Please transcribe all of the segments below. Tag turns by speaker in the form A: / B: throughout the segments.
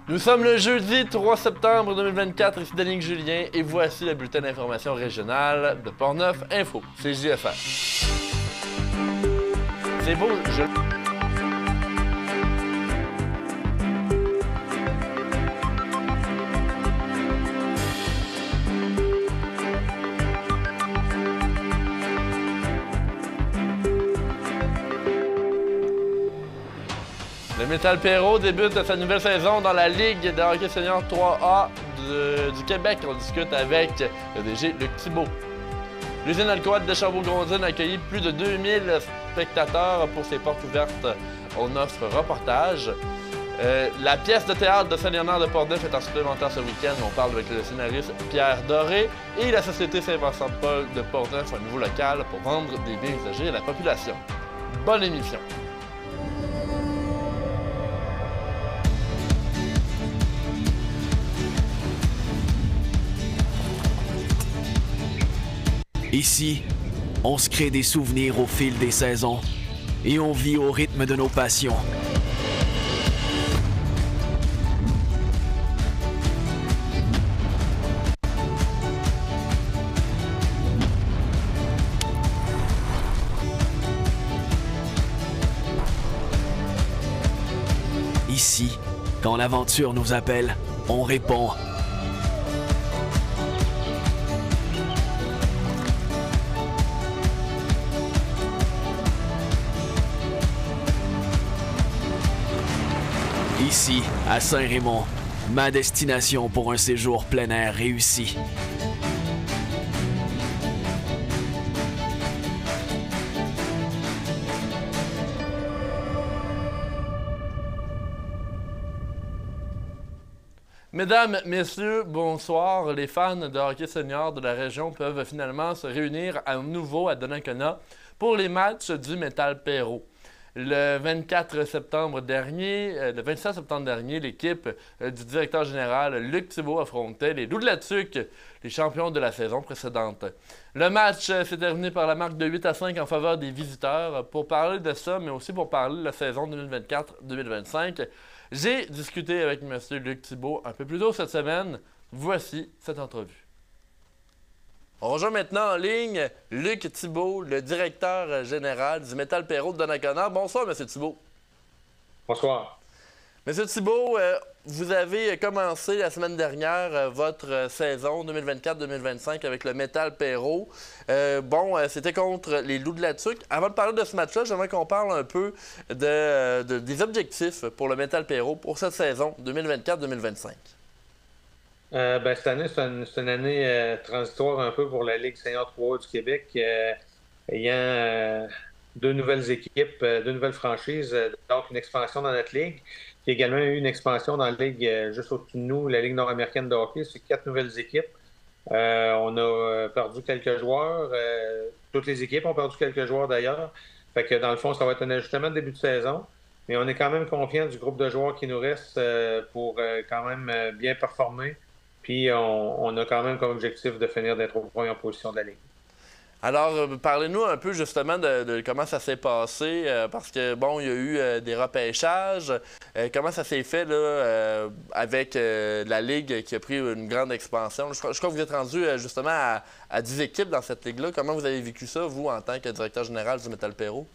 A: Nous sommes le jeudi 3 septembre 2024, ici Danick Julien, et voici le bulletin d'information régionale de Portneuf Info, c'est JFR. C'est beau, Le Métal Perrault débute sa nouvelle saison dans la Ligue de hockey senior 3A du Québec. On discute avec le DG Luc Thibault. L'usine Alcoate de Chambord-Grondines a accueilli plus de 2000 spectateurs pour ses portes ouvertes au notre reportage. La pièce de théâtre de Saint-Léonard de Portneuf est en supplémentaire ce week-end. On parle avec le scénariste Pierre Doré et la Société Saint-Vincent-de-Paul de Portneuf, un nouveau local pour vendre des biens usagés à la population. Bonne émission!
B: Ici, on se crée des souvenirs au fil des saisons et on vit au rythme de nos passions. Ici, quand l'aventure nous appelle, on répond. Ici, à Saint-Raymond, ma destination pour un séjour plein air réussi.
A: Mesdames, messieurs, bonsoir. Les fans de hockey senior de la région peuvent finalement se réunir à nouveau à Donnacona pour les matchs du Métal Perrault. Le 27 septembre dernier, l'équipe du directeur général Luc Thibault affrontait les Loups de la Tuque, les champions de la saison précédente. Le match s'est terminé par la marque de 8-5 en faveur des visiteurs. Pour parler de ça, mais aussi pour parler de la saison 2024-2025, j'ai discuté avec M. Luc Thibault un peu plus tôt cette semaine. Voici cette entrevue. On rejoint maintenant en ligne Luc Thibault, le directeur général du Métal Perrault de Donnacona. Bonsoir, M. Thibault.
C: Bonsoir.
A: M. Thibault, vous avez commencé la semaine dernière votre saison 2024-2025 avec le Métal Perrault. C'était contre les Loups de la Tuque. Avant de parler de ce match-là, j'aimerais qu'on parle un peu des objectifs pour le Métal Perrault pour cette saison 2024-2025.
C: Cette année, c'est une année transitoire un peu pour la Ligue senior 3 du Québec, ayant deux nouvelles équipes, deux nouvelles franchises, donc une expansion dans notre ligue. Il y a également eu une expansion dans la ligue juste au-dessus de nous, la Ligue nord-américaine de hockey. C'est 4 nouvelles équipes. On a perdu quelques joueurs. Toutes les équipes ont perdu quelques joueurs d'ailleurs. Fait que dans le fond, ça va être un ajustement de début de saison. Mais on est quand même confiant du groupe de joueurs qui nous reste pour quand même bien performer. Puis on a quand même comme objectif de finir d'être aux premières positions de la Ligue.
A: Alors, parlez-nous un peu justement de comment ça s'est passé, parce que, il y a eu des repêchages. Comment ça s'est fait là, avec la Ligue qui a pris une grande expansion? Je crois que vous êtes rendu justement à 10 équipes dans cette Ligue-là. Comment vous avez vécu ça, vous, en tant que directeur général du Métal Perrault?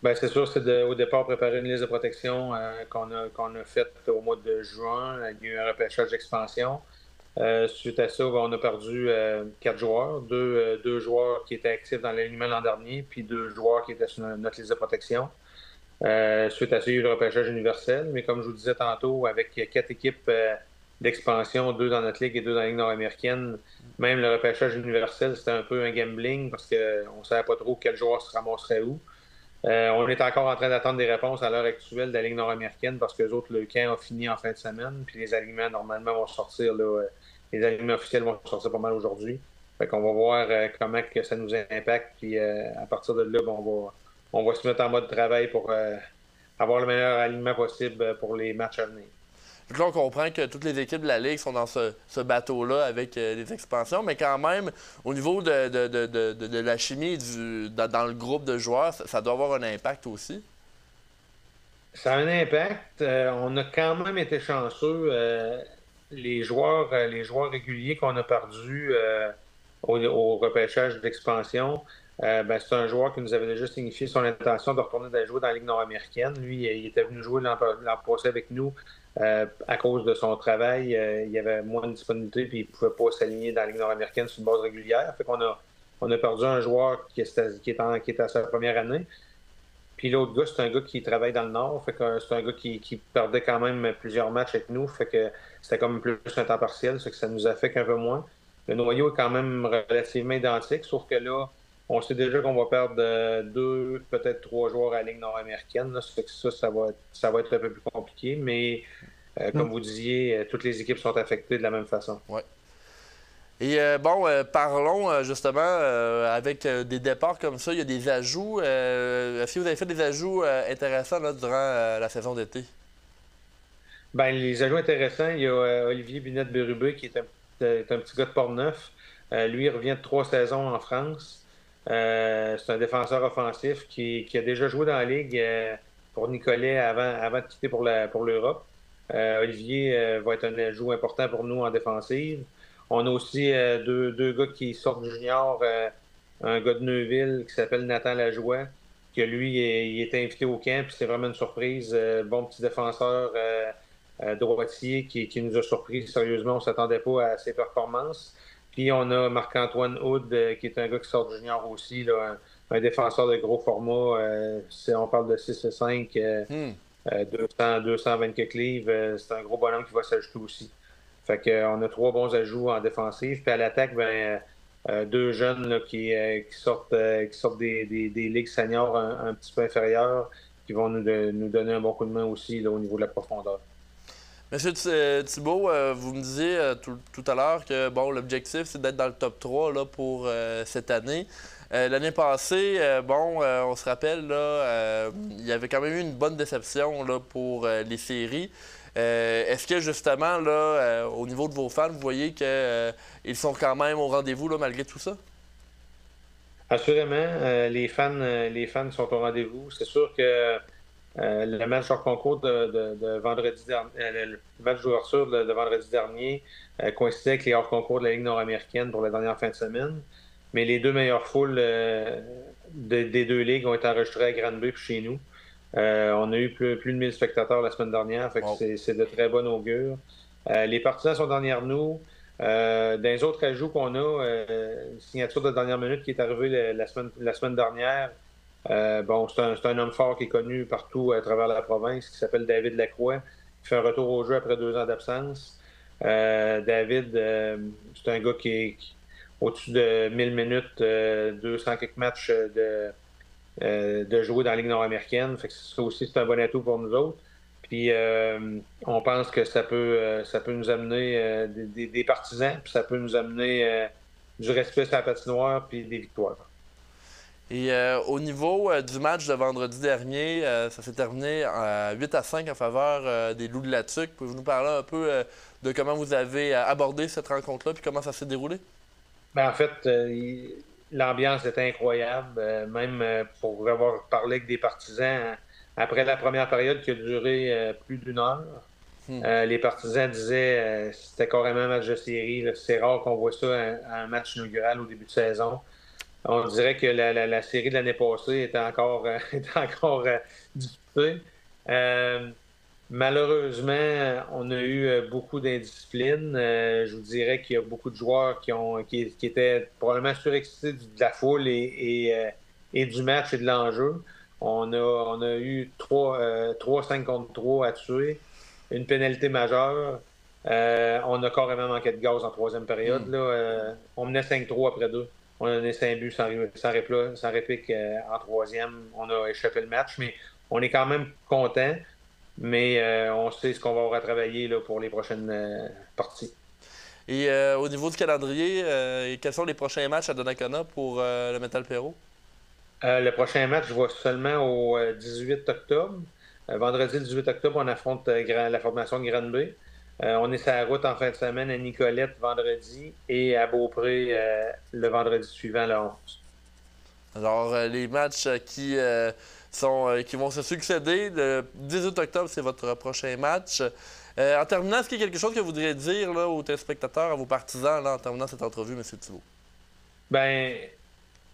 C: C'est sûr, c'est au départ préparer une liste de protection qu'on a faite au mois de juin. Il y a eu un repêchage d'expansion. Suite à ça, on a perdu 4 joueurs, deux joueurs qui étaient actifs dans l'alignement l'an dernier, puis 2 joueurs qui étaient sur notre liste de protection. Suite à ça, il y a eu le repêchage universel, mais comme je vous disais tantôt, avec 4 équipes d'expansion, 2 dans notre ligue et 2 dans la Ligue nord-américaine, même le repêchage universel, c'était un peu un gambling parce qu'on ne savait pas trop quel joueur se ramasserait où. On est encore en train d'attendre des réponses à l'heure actuelle de la Ligue nord-américaine parce que les autres, le camp a fini en fin de semaine, puis les alignements, normalement, vont sortir là. Les alignements officiels vont sortir pas mal aujourd'hui. Fait qu'on va voir comment que ça nous impacte. Puis à partir de là, on va se mettre en mode travail pour avoir le meilleur alignement possible pour les matchs à venir.
A: Donc là, on comprend que toutes les équipes de la Ligue sont dans ce bateau-là avec les expansions, mais quand même, au niveau de la chimie dans le groupe de joueurs, ça doit avoir un impact aussi.
C: Ça a un impact. On a quand même été chanceux. Les joueurs réguliers qu'on a perdus au repêchage d'expansion, ben, c'est un joueur qui nous avait déjà signifié son intention de retourner jouer dans la Ligue nord-américaine. Lui, il était venu jouer l'an passé avec nous à cause de son travail. Il y avait moins de disponibilité et il ne pouvait pas s'aligner dans la Ligue nord-américaine sur une base régulière. Fait qu'on a perdu un joueur qui est à sa première année. Puis l'autre gars, c'est un gars qui travaille dans le Nord. Fait que c'est un gars qui perdait quand même plusieurs matchs avec nous. Fait que c'était comme plus un temps partiel. C'est que ça nous affecte un peu moins. Le noyau est quand même relativement identique, sauf que là, on sait déjà qu'on va perdre deux, peut-être trois joueurs à la Ligue nord-américaine. Là. Ça fait que ça va être un peu plus compliqué. Mais comme vous disiez, toutes les équipes sont affectées de la même façon.
A: Ouais. Et parlons justement avec des départs comme ça, il y a des ajouts. Est-ce que vous avez fait des ajouts intéressants là, durant la saison d'été?
C: Ben, les ajouts intéressants, il y a Olivier Binette-Bérubé qui est un petit gars de Portneuf. Lui, il revient de 3 saisons en France. C'est un défenseur offensif qui a déjà joué dans la Ligue pour Nicolet avant de quitter pour l'Europe. Olivier va être un ajout important pour nous en défensive. On a aussi deux gars qui sortent du junior, un gars de Neuville qui s'appelle Nathan Lajoie, que lui, il est invité au camp, puis c'est vraiment une surprise. Bon petit défenseur droitier qui nous a surpris sérieusement. On ne s'attendait pas à ses performances. Puis on a Marc-Antoine Houd, qui est un gars qui sort du junior aussi, là, un défenseur de gros format. On parle de 6 et 5, 220 quelques livres. C'est un gros bonhomme qui va s'ajouter aussi. Fait qu'on a 3 bons ajouts en défensive. Puis à l'attaque, ben, 2 jeunes là, qui sortent des ligues seniors un petit peu inférieures, qui vont nous donner un bon coup de main aussi là, au niveau de la profondeur.
A: Monsieur Thibault, vous me disiez tout à l'heure que bon, l'objectif, c'est d'être dans le top 3 là, pour cette année. L'année passée, on se rappelle, là, il y avait quand même eu une bonne déception là, pour les séries. Est-ce que justement, là, au niveau de vos fans, vous voyez qu'ils sont quand même au rendez-vous là, malgré tout ça?
C: Assurément, les fans sont au rendez-vous. C'est sûr que le match hors concours de vendredi dernier, le match d'ouverture de vendredi dernier coïncidait avec les hors concours de la Ligue nord-américaine pour la dernière fin de semaine. Mais les deux meilleures foules des deux ligues ont été enregistrées à Granby puis chez nous. On a eu plus de 1000 spectateurs la semaine dernière, fait que c'est de très bon augure. Les partisans sont derrière nous. Dans les autres ajouts qu'on a, une signature de dernière minute qui est arrivée la semaine dernière. C'est un homme fort qui est connu partout à travers la province, qui s'appelle David Lacroix, qui fait un retour au jeu après 2 ans d'absence. David, c'est un gars qui est au-dessus de 1000 minutes, 200 quelques matchs de jouer dans la Ligue nord-américaine. Fait que ça aussi, c'est un bon atout pour nous autres. Puis on pense que ça peut nous amener des partisans, puis ça peut nous amener du respect sur la patinoire, puis des victoires.
A: Et au niveau du match de vendredi dernier, ça s'est terminé à 8-5 en faveur des Loups de la Tuque. Pouvez-vous nous parler un peu de comment vous avez abordé cette rencontre-là puis comment ça s'est déroulé?
C: Ben, en fait, l'ambiance était incroyable. Même pour avoir parlé avec des partisans, après la première période qui a duré plus d'1 heure, les partisans disaient que c'était carrément un match de série. Là. C'est rare qu'on voit ça à un match inaugural au début de saison. On dirait que la série de l'année passée était encore disputée. Malheureusement, on a eu beaucoup d'indiscipline. Je vous dirais qu'il y a beaucoup de joueurs qui étaient probablement surexcités de la foule et du match et de l'enjeu. On a eu 3 5 contre 3 à tuer, une pénalité majeure. On a carrément manqué de gaz en troisième période. Là. On menait 5-3 après 2. On a donné 5 buts sans réplique en troisième. On a échappé le match, mais on est quand même content. Mais on sait ce qu'on va avoir à travailler là, pour les prochaines parties.
A: Et au niveau du calendrier, quels sont les prochains matchs à Donnacona pour le Metal Perro?
C: Le prochain match va seulement au 18 octobre. Vendredi le 18 octobre, on affronte la formation de Granby. On est sur la route en fin de semaine à Nicolette vendredi et à Beaupré le vendredi suivant, le 11.
A: Alors, les matchs qui qui vont se succéder. Le 18 octobre, c'est votre prochain match. En terminant, est-ce qu'il y a quelque chose que vous voudriez dire là, aux téléspectateurs, à vos partisans, là, en terminant cette entrevue, M. Thibault?
C: Ben,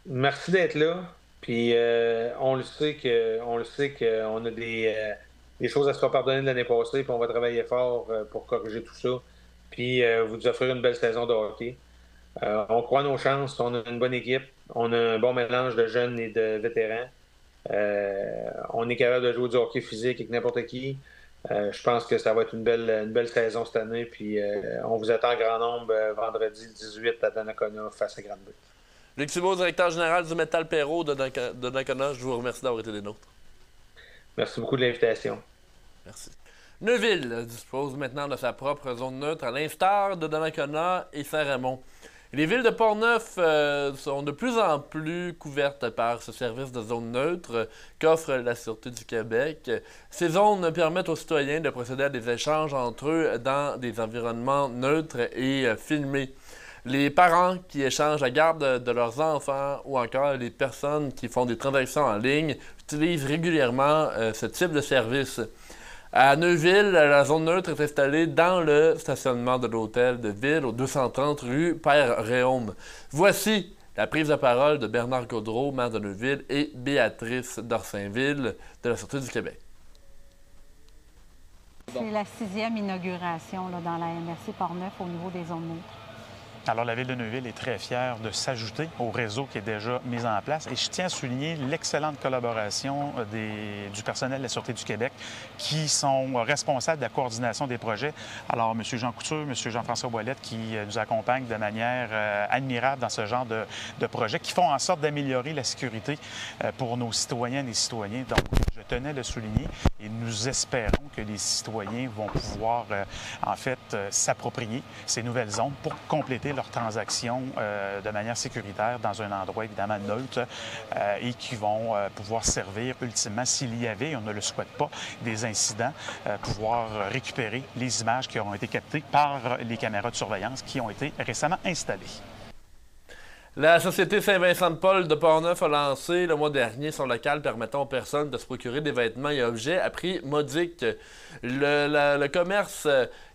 C: merci d'être là. Puis on le sait qu'on a des choses à se faire pardonner de l'année passée, puis on va travailler fort pour corriger tout ça. Puis vous offrir une belle saison de hockey. On croit nos chances, on a une bonne équipe, on a un bon mélange de jeunes et de vétérans. On est capable de jouer du hockey physique avec n'importe qui. Je pense que ça va être une belle saison cette année. Puis on vous attend en grand nombre vendredi 18 à Donnacona face à Granby.
A: Luc Thibault, directeur général du Metal Perrault de Donnacona, je vous remercie d'avoir été des nôtres.
C: Merci beaucoup de l'invitation.
A: Merci. Neuville dispose maintenant de sa propre zone neutre, à l'instar de Donnacona et Saint-Raymond. Les villes de Portneuf sont de plus en plus couvertes par ce service de zone neutre qu'offre la Sûreté du Québec. Ces zones permettent aux citoyens de procéder à des échanges entre eux dans des environnements neutres et filmés. Les parents qui échangent la garde de leurs enfants ou encore les personnes qui font des transactions en ligne utilisent régulièrement ce type de service. À Neuville, la zone neutre est installée dans le stationnement de l'hôtel de ville au 230 rue Père-Réaume. Voici la prise de parole de Bernard Gaudreau, maire de Neuville, et Béatrice Dorsainville de la Sûreté du Québec.
D: C'est la 6e inauguration là, dans la MRC Portneuf au niveau des zones neutres.
E: Alors, la Ville de Neuville est très fière de s'ajouter au réseau qui est déjà mis en place. Et je tiens à souligner l'excellente collaboration du personnel de la Sûreté du Québec qui sont responsables de la coordination des projets. Alors, M. Jean Couture, M. Jean-François Ouellette qui nous accompagnent de manière admirable dans ce genre de projets qui font en sorte d'améliorer la sécurité pour nos citoyennes et citoyens. Donc, je tenais à le souligner et nous espérons que les citoyens vont pouvoir, s'approprier ces nouvelles zones pour compléter leurs transactions de manière sécuritaire dans un endroit évidemment neutre et qui vont pouvoir servir ultimement, s'il y avait, on ne le souhaite pas, des incidents, pouvoir récupérer les images qui auront été captées par les caméras de surveillance qui ont été récemment installées.
A: La Société Saint-Vincent-de-Paul de Portneuf a lancé le mois dernier son local permettant aux personnes de se procurer des vêtements et objets à prix modique. Le commerce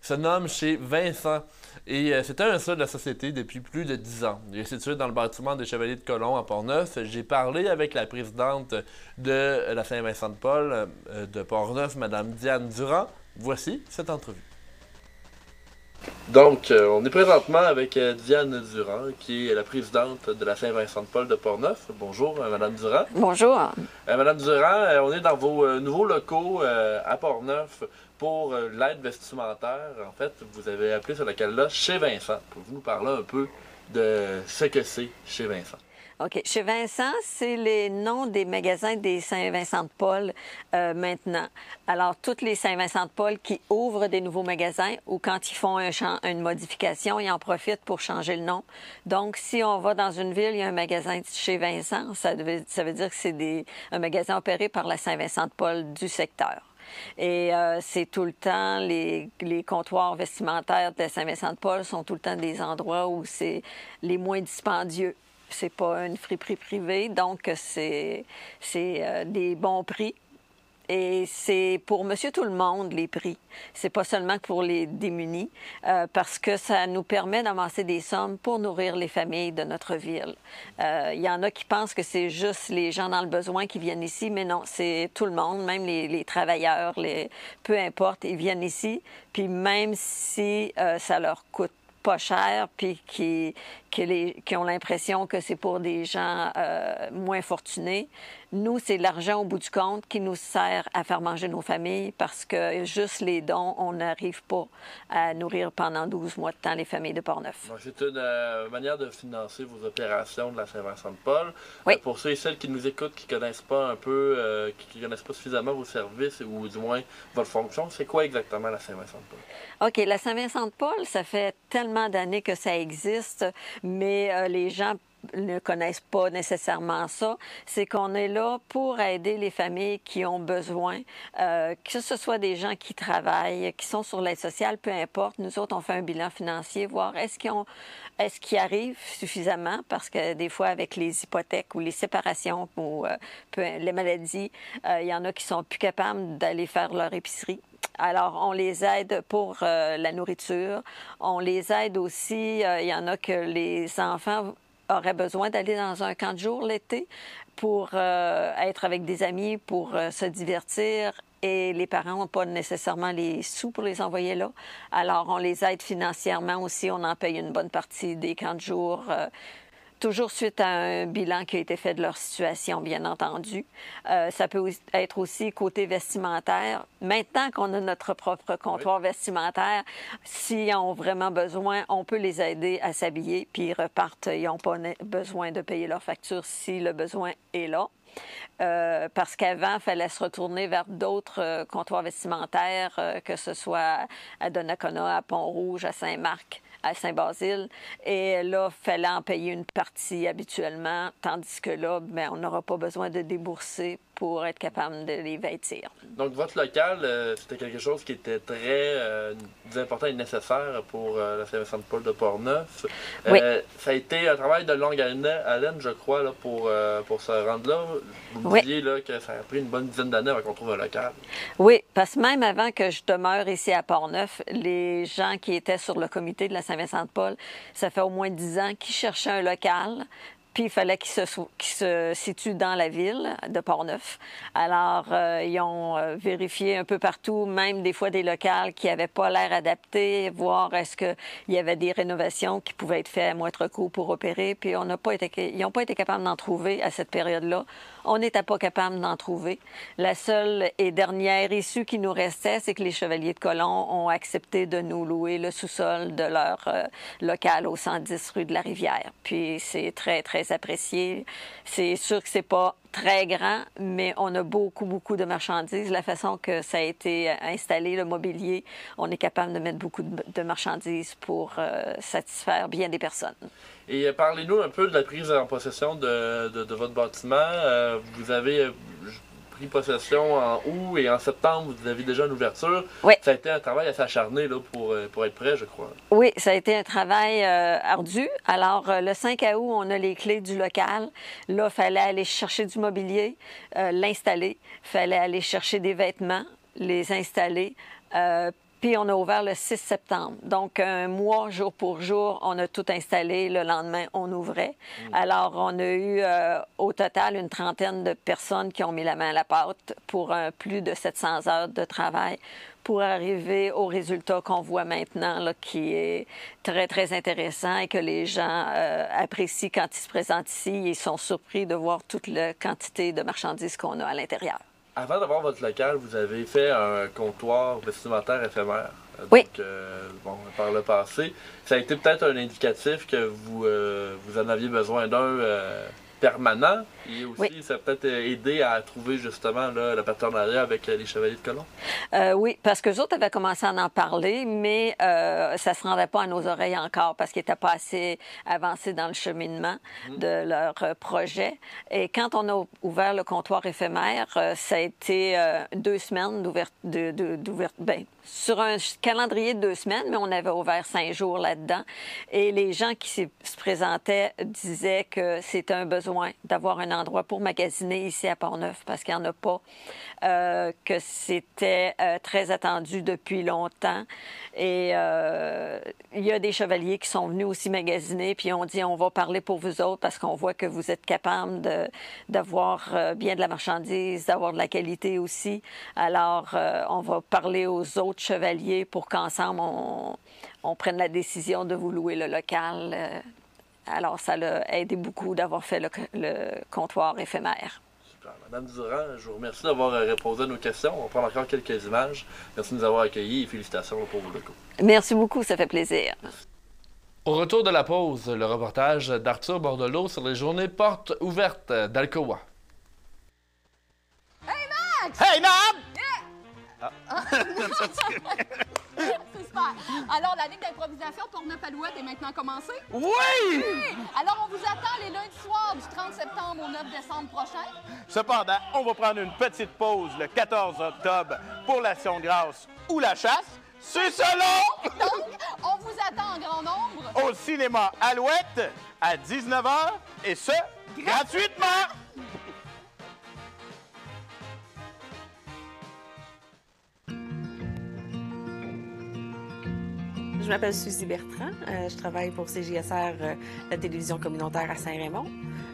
A: se nomme chez Vincent. Et c'était un seul de la société depuis plus de 10 ans. Il est situé dans le bâtiment des Chevaliers de Colomb à Portneuf. J'ai parlé avec la présidente de la Saint-Vincent-de-Paul de Portneuf, Mme Diane Durand. Voici cette entrevue. Donc, on est présentement avec Diane Durand, qui est la présidente de la Saint-Vincent-de-Paul de Portneuf. Bonjour, Mme Durand.
F: Bonjour.
A: Mme Durand, on est dans vos nouveaux locaux à Portneuf pour l'aide vestimentaire. En fait, vous avez appelé ce local-là Chez Vincent. Pouvez-vous nous parler un peu de ce que c'est Chez Vincent?
F: OK. Chez Vincent, c'est les noms des magasins des Saint-Vincent-de-Paul maintenant. Alors, toutes les Saint-Vincent-de-Paul qui ouvrent des nouveaux magasins ou quand ils font une modification, ils en profitent pour changer le nom. Donc, si on va dans une ville, il y a un magasin chez Vincent, ça veut dire que c'est un magasin opéré par la Saint-Vincent-de-Paul du secteur. Et c'est tout le temps, les comptoirs vestimentaires de Saint-Vincent-de-Paul sont tout le temps des endroits où c'est les moins dispendieux. C'est pas une friperie privée, donc c'est des bons prix. Et c'est pour monsieur tout le monde, les prix. C'est pas seulement pour les démunis, parce que ça nous permet d'amasser des sommes pour nourrir les familles de notre ville. Il y en a qui pensent que c'est juste les gens dans le besoin qui viennent ici, mais non, c'est tout le monde, même les travailleurs, peu importe, ils viennent ici. Puis même si ça leur coûte pas cher, puis qui ont l'impression que c'est pour des gens moins fortunés. Nous, c'est l'argent au bout du compte qui nous sert à faire manger nos familles parce que juste les dons, on n'arrive pas à nourrir pendant 12 mois de temps les familles de Portneuf.
A: Donc, c'est une manière de financer vos opérations de la Saint-Vincent-de-Paul.
F: Oui.
A: Pour ceux et celles qui nous écoutent, qui ne connaissent pas un peu, qui ne connaissent pas suffisamment vos services ou du moins votre fonction, c'est quoi exactement la Saint-Vincent-de-Paul?
F: OK. La Saint-Vincent-de-Paul, ça fait tellement d'années que ça existe, mais les gens ne connaissent pas nécessairement ça, c'est qu'on est là pour aider les familles qui ont besoin, que ce soit des gens qui travaillent, qui sont sur l'aide sociale, peu importe. Nous autres, on fait un bilan financier, voir est-ce qu'ils arrivent suffisamment, parce que des fois, avec les hypothèques ou les séparations ou les maladies, il y en a qui sont plus capables d'aller faire leur épicerie. Alors, on les aide pour la nourriture. On les aide aussi, il y en a que les enfants auraient besoin d'aller dans un camp de jour l'été pour être avec des amis, pour se divertir. Et les parents n'ont pas nécessairement les sous pour les envoyer là. Alors, on les aide financièrement aussi. On en paye une bonne partie des camps de jour. Toujours suite à un bilan qui a été fait de leur situation, bien entendu. Ça peut être aussi côté vestimentaire. Maintenant qu'on a notre propre comptoir vestimentaire, s'ils ont vraiment besoin, on peut les aider à s'habiller, puis ils repartent. Ils n'ont pas besoin de payer leur facture si le besoin est là. Parce qu'avant, il fallait se retourner vers d'autres comptoirs vestimentaires, que ce soit à Donnacona, à Pont-Rouge, à Saint-Marc, à Saint-Basile. Et là, il fallait en payer une partie habituellement, tandis que là, bien, on n'aura pas besoin de débourser pour être capable de les vêtir.
A: Donc, votre local, c'était quelque chose qui était très important et nécessaire pour la Saint-Vincent-de-Paul de Portneuf.
F: Oui.
A: Ça a été un travail de longue haleine, je crois, là, pour se rendre là. Vous me disiez là, que ça a pris une bonne dizaine d'années avant qu'on trouve un local.
F: Oui, parce que même avant que je demeure ici à Portneuf, les gens qui étaient sur le comité de la Saint-Vincent-de-Paul, ça fait au moins 10 ans qu'ils cherchaient un local. Puis il fallait qu'ils se situent dans la ville de Portneuf. Alors, ils ont vérifié un peu partout, même des fois des locales qui n'avaient pas l'air adaptés, voir est-ce qu'il y avait des rénovations qui pouvaient être faites à moindre coût pour opérer. Puis ils n'ont pas été capables d'en trouver à cette période-là. On n'était pas capable d'en trouver. La seule et dernière issue qui nous restait, c'est que les Chevaliers de Colomb ont accepté de nous louer le sous-sol de leur local au 110 rue de la Rivière. Puis c'est très, très apprécié. C'est sûr que c'est pas très grand, mais on a beaucoup, beaucoup de marchandises. La façon que ça a été installé, le mobilier, on est capable de mettre beaucoup de marchandises pour satisfaire bien des personnes.
A: Et parlez-nous un peu de la prise en possession de votre bâtiment. Vous avez pris possession en août et en septembre, vous avez déjà une ouverture.
F: Oui.
A: Ça a été un travail assez acharné là, pour être prêt, je crois.
F: Oui, ça a été un travail ardu. Alors, le 5 août, on a les clés du local. Là, il fallait aller chercher du mobilier, l'installer. Il fallait aller chercher des vêtements, les installer. Puis on a ouvert le 6 septembre. Donc, un mois, jour pour jour, on a tout installé. Le lendemain, on ouvrait. Alors, on a eu au total une trentaine de personnes qui ont mis la main à la pâte pour plus de 700 heures de travail pour arriver au résultat qu'on voit maintenant, là, qui est très, très intéressant et que les gens apprécient quand ils se présentent ici. Ils sont surpris de voir toute la quantité de marchandises qu'on a à l'intérieur.
A: Avant d'avoir votre local, vous avez fait un comptoir vestimentaire éphémère.
F: Oui.
A: Donc, par le passé, ça a été peut-être un indicatif que vous en aviez besoin d'un permanent. Et aussi,
F: oui.
A: Ça a peut-être aidé à trouver justement là, le partenariat avec les Chevaliers de Colomb.
F: Oui, parce qu'eux autres avaient commencé à en parler, mais ça ne se rendait pas à nos oreilles encore parce qu'ils n'étaient pas assez avancés dans le cheminement de leur projet. Et quand on a ouvert le comptoir éphémère, ça a été 2 semaines sur un calendrier de 2 semaines, mais on avait ouvert 5 jours là-dedans. Et les gens qui se présentaient disaient que c'était un besoin d'avoir un endroit pour magasiner ici à Portneuf parce qu'il n'y en a pas, que c'était très attendu depuis longtemps. Et il y a des chevaliers qui sont venus aussi magasiner, puis on dit on va parler pour vous autres parce qu'on voit que vous êtes capables d'avoir bien de la marchandise, d'avoir de la qualité aussi. Alors, on va parler aux autres chevaliers pour qu'ensemble, on prenne la décision de vous louer le local. Alors, ça l'a aidé beaucoup d'avoir fait le comptoir éphémère.
A: Super. Madame Durand, je vous remercie d'avoir répondu à nos questions. On va prendre encore quelques images. Merci de nous avoir accueillis et félicitations pour vos locaux.
F: Merci beaucoup, ça fait plaisir.
A: Au retour de la pause, le reportage d'Arthur Bordelot sur les journées portes ouvertes d'Alcoa.
G: Hey, Max! Hey, Nam! Yeah!
H: C'est super.
G: Alors, la Ligue d'improvisation Portneuf-Alouette est maintenant commencée?
H: Oui!
G: Alors, on vous attend les lundis soirs du 30 septembre au 9 décembre prochain.
H: Cependant, on va prendre une petite pause le 14 octobre pour l'Action de grâce ou la chasse. C'est selon!
G: Donc, on vous attend en grand nombre
H: au cinéma Alouette à 19h et ce, gratuitement!
I: Je m'appelle Suzy Bertrand. Je travaille pour CJSR, la télévision communautaire à Saint-Raymond.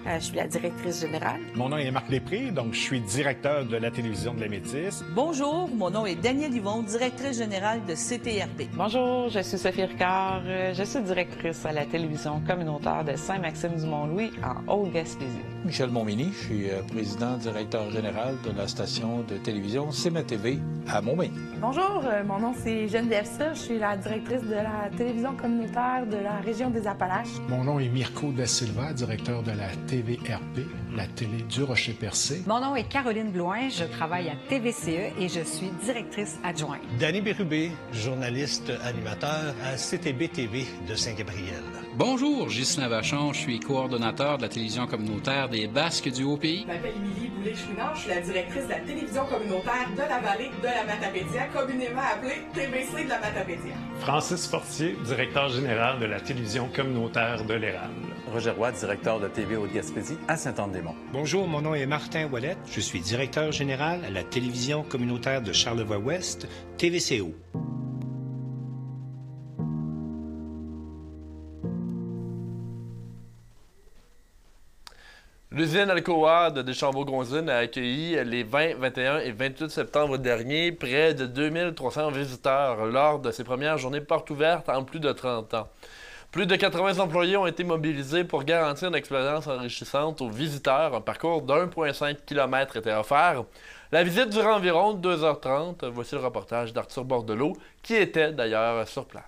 I: Je suis la directrice générale.
J: Mon nom est Marc Després, donc je suis directeur de la télévision de la Métis.
K: Bonjour, mon nom est Danielle Yvon, directrice générale de CTRP.
L: Bonjour, je suis Sophie Ricard. Je suis directrice à la télévision communautaire de Saint-Maxime-du-Mont-Louis en Haute-Gaspésie.
M: Michel Montminy, je suis président directeur général de la station de télévision CMA-TV à Montmagny.
N: Bonjour, mon nom c'est Geneviève Sir, je suis la directrice de la télévision communautaire de la région des Appalaches.
O: Mon nom est Mirko Da Silva, directeur de la TVRP, la télé du Rocher-Percé.
P: Mon nom est Caroline Blouin, je travaille à TVCE et je suis directrice adjointe.
Q: Danny Bérubé, journaliste animateur à CTB-TV de Saint-Gabriel.
R: Bonjour, Ghislain Vachon, je suis coordonnateur de la télévision communautaire des Basques du Haut-Pays.
S: Je m'appelle Émilie Boulay-Chouinard, je suis la directrice de la télévision communautaire de la vallée de la Matapédia, communément appelée TBC de la Matapédia.
T: Francis Fortier, directeur général de la télévision communautaire de l'Érable.
U: Roger Roy, directeur de TV Haute-Gaspésie à Saint-Anne-des-Monts.
V: Bonjour, mon nom est Martin Ouellette, je suis directeur général à la télévision communautaire de Charlevoix-Ouest, TVCO.
A: L'usine Alcoa de Deschambault-Gonzine a accueilli les 20, 21 et 28 septembre dernier près de 2300 visiteurs lors de ses premières journées portes ouvertes en plus de 30 ans. Plus de 80 employés ont été mobilisés pour garantir une expérience enrichissante aux visiteurs. Un parcours d'1,5 km était offert. La visite dura environ 2h30. Voici le reportage d'Arthur Bordelot, qui était d'ailleurs sur place.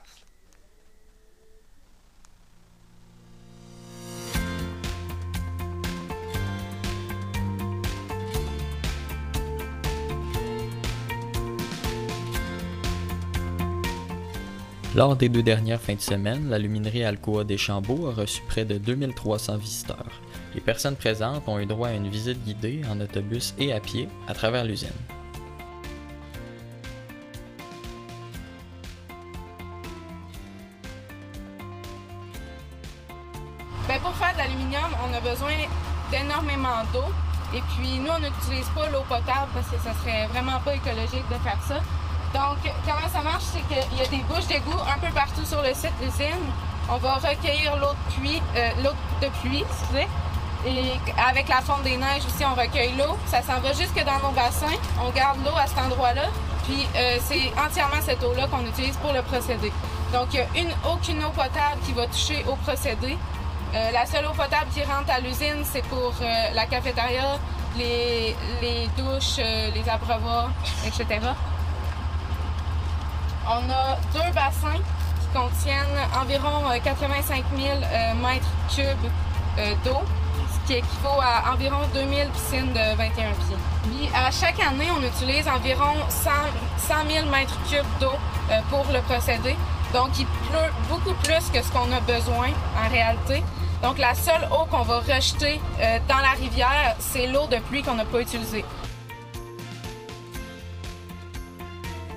W: Lors des 2 dernières fins de semaine, la luminerie Alcoa Deschambault a reçu près de 2300 visiteurs. Les personnes présentes ont eu droit à une visite guidée en autobus et à pied à travers l'usine.
X: Pour faire de l'aluminium, on a besoin d'énormément d'eau. Et puis, nous, on n'utilise pas l'eau potable parce que ça serait vraiment pas écologique de faire ça. Donc, comment ça marche, c'est qu'il y a des bouches d'égout un peu partout sur le site de l'usine. On va recueillir l'eau de pluie, et avec la fonte des neiges aussi, on recueille l'eau. Ça s'en va jusque dans nos bassins. On garde l'eau à cet endroit-là. Puis, c'est entièrement cette eau-là qu'on utilise pour le procédé. Donc, il n'y a aucune eau potable qui va toucher au procédé. La seule eau potable qui rentre à l'usine, c'est pour la cafétéria, les douches, les abreuvoirs, etc. On a 2 bassins qui contiennent environ 85 000 mètres cubes d'eau, ce qui équivaut à environ 2000 piscines de 21 pieds. Puis à chaque année, on utilise environ 100 000 mètres cubes d'eau pour le procédé. Donc, il pleut beaucoup plus que ce qu'on a besoin en réalité. Donc, la seule eau qu'on va rejeter dans la rivière, c'est l'eau de pluie qu'on n'a pas utilisée.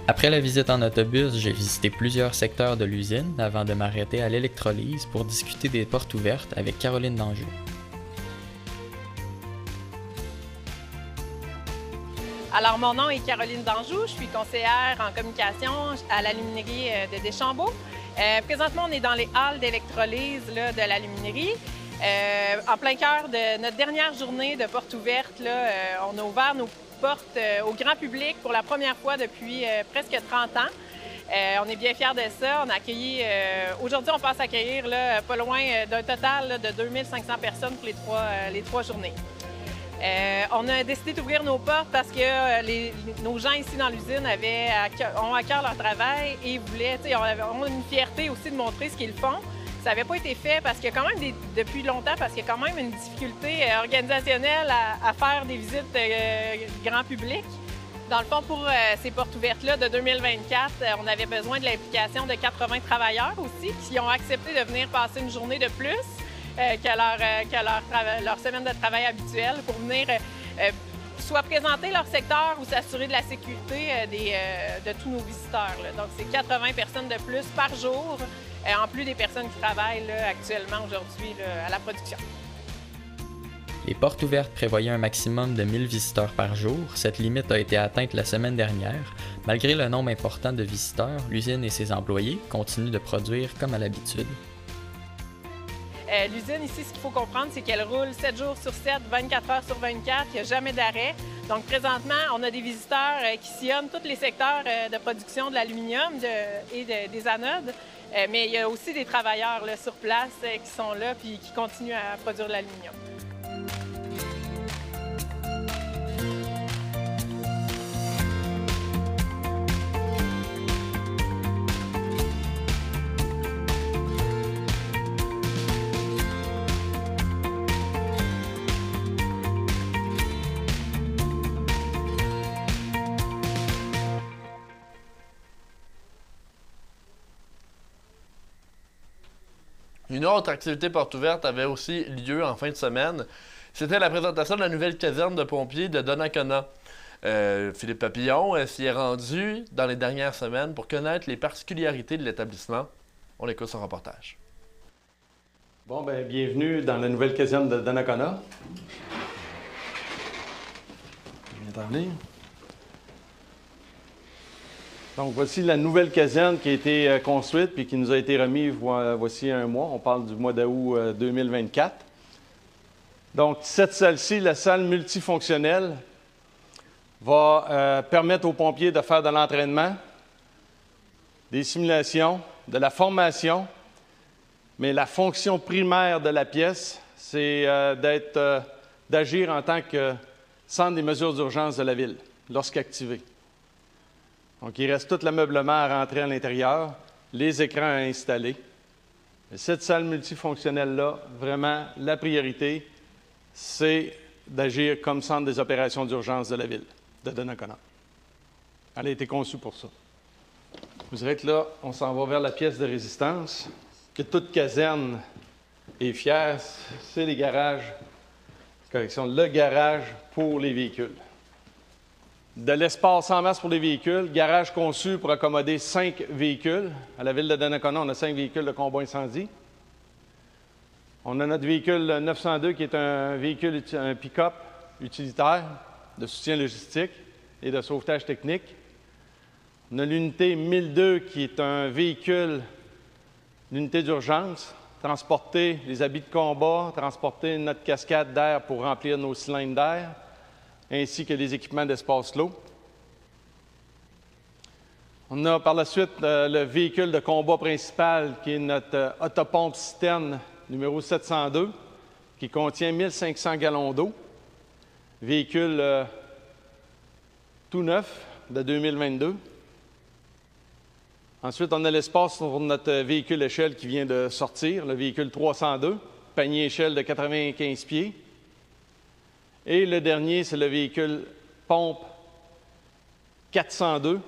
W: Après la visite en autobus, j'ai visité plusieurs secteurs de l'usine avant de m'arrêter à l'électrolyse pour discuter des portes ouvertes avec Caroline Danjou.
Y: Alors, mon nom est Caroline Danjou, je suis conseillère en communication à la luminerie de Deschambault. Présentement, on est dans les halles d'électrolyse de la luminerie. En plein cœur de notre dernière journée de portes ouvertes, on a ouvert nos portes au grand public pour la première fois depuis presque 30 ans. On est bien fiers de ça. On a accueilli, aujourd'hui, on passe à accueillir pas loin d'un total de 2500 personnes pour les trois journées. On a décidé d'ouvrir nos portes parce que nos gens ici dans l'usine ont à cœur leur travail et voulaient, ont une fierté aussi de montrer ce qu'ils font. Ça n'avait pas été fait parce qu'il y a quand même depuis longtemps, parce qu'il y a quand même une difficulté organisationnelle à faire des visites grand public. Dans le fond, pour ces portes ouvertes-là de 2024, on avait besoin de l'implication de 80 travailleurs aussi qui ont accepté de venir passer une journée de plus que leur semaine de travail habituelle pour venir soit présenter leur secteur ou s'assurer de la sécurité de tous nos visiteurs. Là. Donc, c'est 80 personnes de plus par jour, en plus des personnes qui travaillent là, actuellement aujourd'hui à la production.
W: Les portes ouvertes prévoyaient un maximum de 1000 visiteurs par jour. Cette limite a été atteinte la semaine dernière. Malgré le nombre important de visiteurs, l'usine et ses employés continuent de produire comme à l'habitude.
Y: L'usine ici, ce qu'il faut comprendre, c'est qu'elle roule 7 jours sur 7, 24 heures sur 24, il n'y a jamais d'arrêt. Donc présentement, on a des visiteurs qui sillonnent tous les secteurs de production de l'aluminium et des anodes, mais il y a aussi des travailleurs là, sur place qui sont là et qui continuent à produire de l'aluminium.
A: Une autre activité porte ouverte avait aussi lieu en fin de semaine. C'était la présentation de la nouvelle caserne de pompiers de Donnacona. Philippe Papillon s'y est rendu dans les dernières semaines pour connaître les particularités de l'établissement. On écoute son reportage.
B: Bon, bien, bienvenue dans la nouvelle caserne de Donnacona. Attendez. Donc, voici la nouvelle caserne qui a été construite puis qui nous a été remise voici un mois. On parle du mois d'août 2024. Donc, cette salle-ci, la salle multifonctionnelle, va permettre aux pompiers de faire de l'entraînement, des simulations, de la formation, mais la fonction primaire de la pièce, c'est d'agir en tant que centre des mesures d'urgence de la ville, lorsqu'activé. Donc, il reste tout l'ameublement à rentrer à l'intérieur, les écrans à installer. Mais cette salle multifonctionnelle-là, vraiment, la priorité, c'est d'agir comme centre des opérations d'urgence de la ville de Donnacona. Elle a été conçue pour ça. Vous verrez que là, on s'en va vers la pièce de résistance, que toute caserne est fière, c'est les garages, correction, le garage pour les véhicules. De l'espace en masse pour les véhicules, garage conçu pour accommoder 5 véhicules. À la ville de Donnacona, on a 5 véhicules de combat incendie. On a notre véhicule 902 qui est un véhicule, un pick-up utilitaire de soutien logistique et de sauvetage technique. On a l'unité 1002 qui est un véhicule, l'unité d'urgence, transporter les habits de combat, transporter notre cascade d'air pour remplir nos cylindres d'air, ainsi que les équipements d'espace clos. On a par la suite le véhicule de combat principal qui est notre autopompe citerne numéro 702 qui contient 1500 gallons d'eau. Véhicule tout neuf de 2022. Ensuite, on a l'espace pour notre véhicule échelle qui vient de sortir, le véhicule 302, panier échelle de 95 pieds. Et le dernier, c'est le véhicule pompe 402,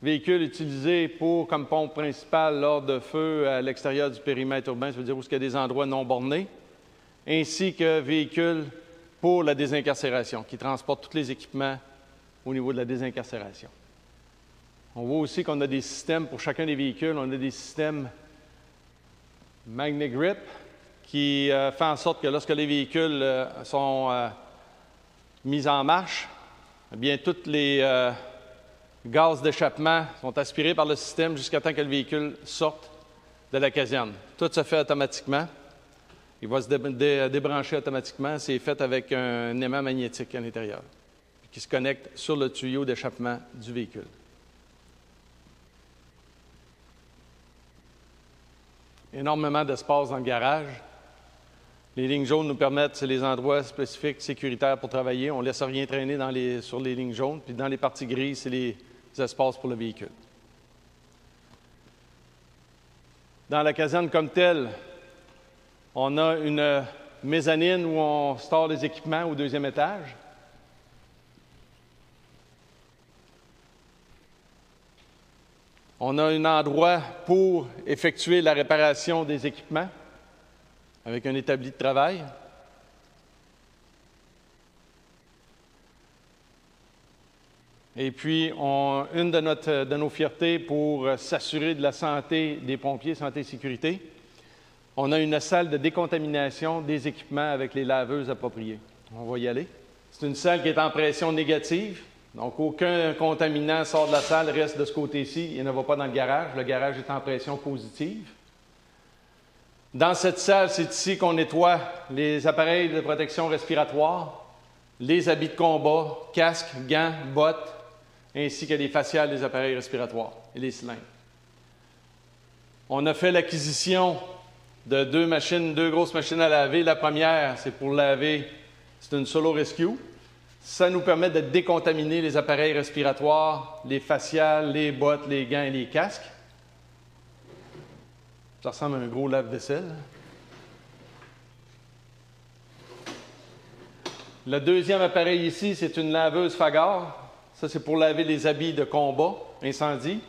B: véhicule utilisé comme pompe principale lors de feux à l'extérieur du périmètre urbain, ça veut dire où il y a des endroits non bornés, ainsi que véhicule pour la désincarcération, qui transporte tous les équipements au niveau de la désincarcération. On voit aussi qu'on a des systèmes pour chacun des véhicules, on a des systèmes MagneGrip, qui fait en sorte que lorsque les véhicules sont mis en marche, eh bien, tous les gaz d'échappement sont aspirés par le système jusqu'à temps que le véhicule sorte de la caserne. Tout se fait automatiquement. Il va se débrancher automatiquement. C'est fait avec un aimant magnétique à l'intérieur qui se connecte sur le tuyau d'échappement du véhicule. Énormément d'espace dans le garage. Les lignes jaunes nous permettent, c'est les endroits spécifiques sécuritaires pour travailler. On ne laisse rien traîner sur les lignes jaunes. Puis dans les parties grises, c'est les espaces pour le véhicule. Dans la caserne comme telle, on a une mezzanine où on store les équipements au 2e étage. On a un endroit pour effectuer la réparation des équipements avec un établi de travail. Et puis, une de nos fiertés pour s'assurer de la santé des pompiers, santé et sécurité, on a une salle de décontamination des équipements avec les laveuses appropriées. On va y aller. C'est une salle qui est en pression négative, donc aucun contaminant sort de la salle, reste de ce côté-ci, il ne va pas dans le garage. Le garage est en pression positive. Dans cette salle, c'est ici qu'on nettoie les appareils de protection respiratoire, les habits de combat, casques, gants, bottes, ainsi que les faciales des appareils respiratoires et les cylindres. On a fait l'acquisition de deux grosses machines à laver. La première, c'est pour laver, c'est une Solo Rescue. Ça nous permet de décontaminer les appareils respiratoires, les faciales, les bottes, les gants et les casques. Ça ressemble à un gros lave-vaisselle. Le deuxième appareil ici, c'est une laveuse Fagor. Ça, c'est pour laver les habits de combat, incendie.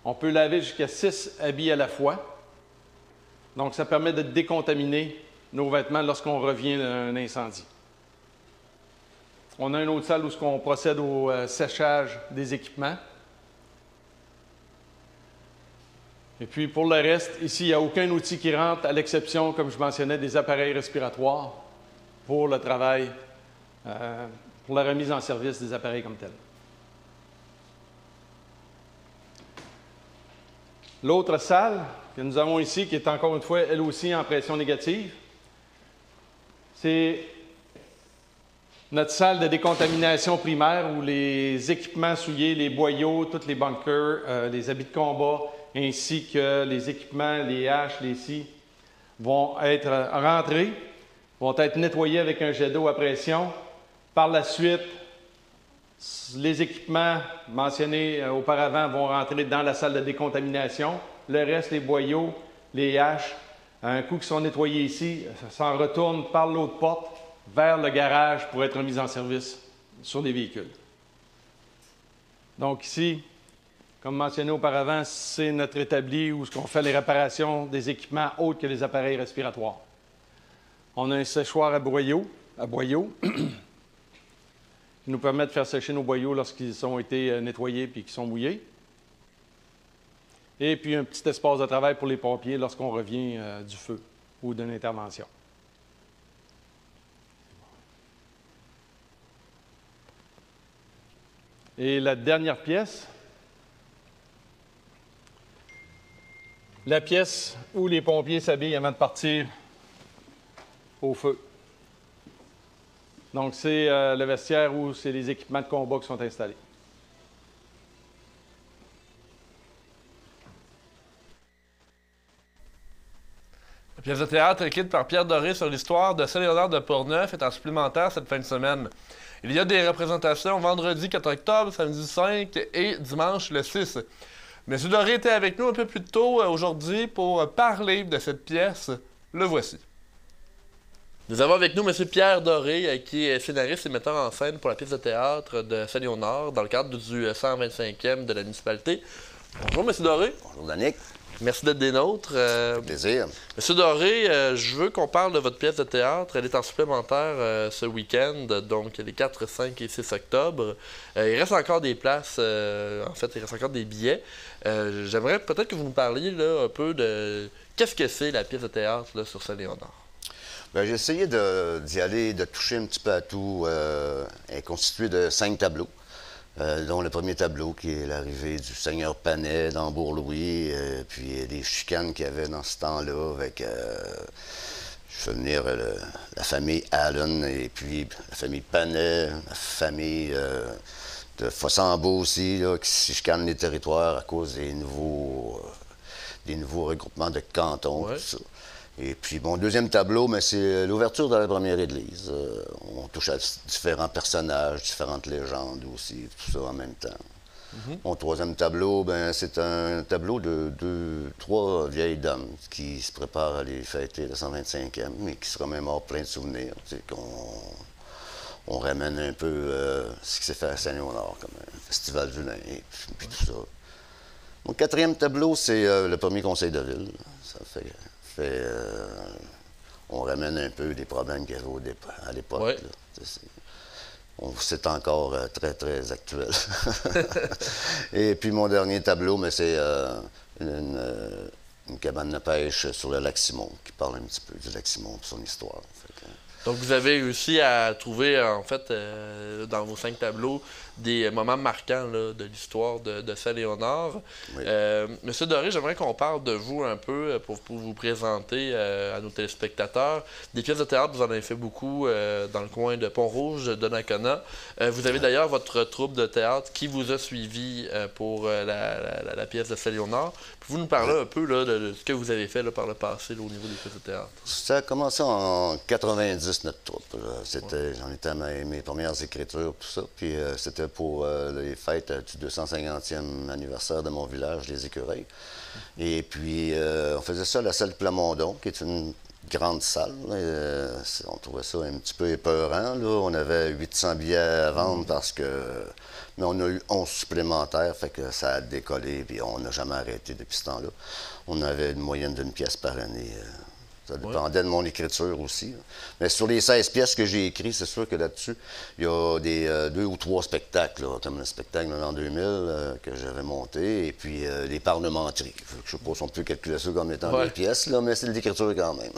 B: On peut laver jusqu'à 6 habits à la fois. Donc, ça permet de décontaminer nos vêtements lorsqu'on revient d'un incendie. On a une autre salle où on procède au séchage des équipements. Et puis, pour le reste, ici, il n'y a aucun outil qui rentre, à l'exception, comme je mentionnais, des appareils respiratoires pour le travail, pour la remise en service des appareils comme tels. L'autre salle que nous avons ici, qui est encore une fois, elle aussi, en pression négative, c'est notre salle de décontamination primaire où les équipements souillés, les boyaux, tous les bunkers, les habits de combat, ainsi que les équipements, les haches, les scies, vont être rentrés, vont être nettoyés avec un jet d'eau à pression. Par la suite, les équipements mentionnés auparavant vont rentrer dans la salle de décontamination. Le reste, les boyaux, les haches, un coup qu'ils sont nettoyés ici, s'en retournent par l'autre porte vers le garage pour être mis en service sur les véhicules. Donc ici, comme mentionné auparavant, c'est notre établi où on fait les réparations des équipements autres que les appareils respiratoires. On a un séchoir à boyaux qui nous permet de faire sécher nos boyaux lorsqu'ils ont été nettoyés et qu'ils sont mouillés. Et puis un petit espace de travail pour les pompiers lorsqu'on revient du feu ou d'une intervention. Et la dernière pièce, la pièce où les pompiers s'habillent avant de partir au feu. Donc, c'est le vestiaire où c'est les équipements de combat qui sont installés.
A: La pièce de théâtre écrite par Pierre Doré sur l'histoire de Saint-Léonard de Portneuf est en supplémentaire cette fin de semaine. Il y a des représentations vendredi 4 octobre, samedi 5 et dimanche le 6. M. Doré était avec nous un peu plus tôt aujourd'hui pour parler de cette pièce. Le voici. Nous avons avec nous M. Pierre Doré, qui est scénariste et metteur en scène pour la pièce de théâtre de Saint-Léonard dans le cadre du 125e de la municipalité. Bonjour M. Doré.
C: Bonjour Danick.
A: Merci d'être des nôtres.
C: Plaisir.
A: M. Doré, je veux qu'on parle de votre pièce de théâtre. Elle est en supplémentaire ce week-end, donc les 4, 5 et 6 octobre. Il reste encore des places, en fait, il reste encore des billets. J'aimerais peut-être que vous nous parliez là, un peu de qu'est-ce que c'est la pièce de théâtre là, sur Saint-Léonard.
C: Bien, j'ai essayé d'y aller, de toucher un petit peu à tout. Elle est constituée de 5 tableaux. Dont le premier tableau qui est l'arrivée du seigneur Panet dans Bourg-Louis, puis des chicanes qu'il y avait dans ce temps-là avec, je fais venir la famille Allen et puis la famille Panet, la famille de Fossambeau aussi, là, qui se chicanent les territoires à cause des nouveaux regroupements de cantons, tout ça. Et puis, mon deuxième tableau, c'est l'ouverture de la première église. On touche à différents personnages, différentes légendes aussi, tout ça en même temps. Mon troisième tableau, c'est un tableau de 3 vieilles dames qui se préparent à aller fêter le 125e, mais qui se remémorent plein de souvenirs. On ramène un peu ce qui s'est fait à Saint-Léonard, comme un festival du lin, et puis tout ça. Mon 4e tableau, c'est le premier conseil de ville. Ça fait on ramène un peu les problèmes qu'il y avait à l'époque.
A: Ouais.
C: C'est encore très, très actuel. Et puis mon dernier tableau, mais c'est une cabane de pêche sur le lac Simon, qui parle un petit peu du lac Simon et son histoire.
A: Donc, vous avez réussi à trouver, en fait, dans vos 5 tableaux, des moments marquants là, de l'histoire de Saint-Léonard.
C: Oui.
A: Monsieur Doré, j'aimerais qu'on parle de vous un peu pour vous présenter à nos téléspectateurs. Des pièces de théâtre, vous en avez fait beaucoup dans le coin de Pont-Rouge, de Donnacona. Vous avez d'ailleurs votre troupe de théâtre qui vous a suivi pour la pièce de Saint-Léonard. Pouvez-vous nous parler un peu là, de ce que vous avez fait là, par le passé là, au niveau des pièces de théâtre?
C: Ça a commencé en 90, notre troupe. J'en étais à mes premières écritures, tout ça. Puis c'était pour les fêtes du 250e anniversaire de mon village, les Écureuils. Et puis, on faisait ça à la salle Plamondon, qui est une grande salle. On trouvait ça un petit peu épeurant. Là. On avait 800 billets à vendre parce que... Mais on a eu 11 supplémentaires, fait que ça a décollé, puis on n'a jamais arrêté depuis ce temps-là. On avait une moyenne d'une pièce par année. Ça dépendait de mon écriture aussi. Mais sur les 16 pièces que j'ai écrites, c'est sûr que là-dessus, il y a des 2 ou 3 spectacles, là, comme le spectacle de l'an 2000 que j'avais monté, et puis les parlementeries. Je ne sais pas si on peut calculer ça comme étant des pièces, là, mais c'est de l'écriture quand même.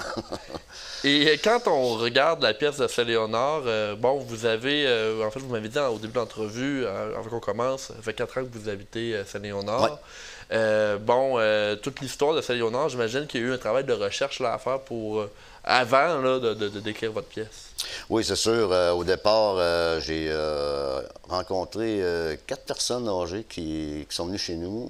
A: Et quand on regarde la pièce de Saint-Léonard, bon, vous avez, en fait, vous m'avez dit au début de l'entrevue, avant qu'on commence, ça fait 4 ans que vous habitez Saint-Léonard.
C: Ouais.
A: Toute l'histoire de Saint-Léonard, j'imagine qu'il y a eu un travail de recherche là, à faire pour, avant là, de décrire votre pièce.
C: Oui, c'est sûr. Au départ, j'ai rencontré 4 personnes âgées qui sont venues chez nous.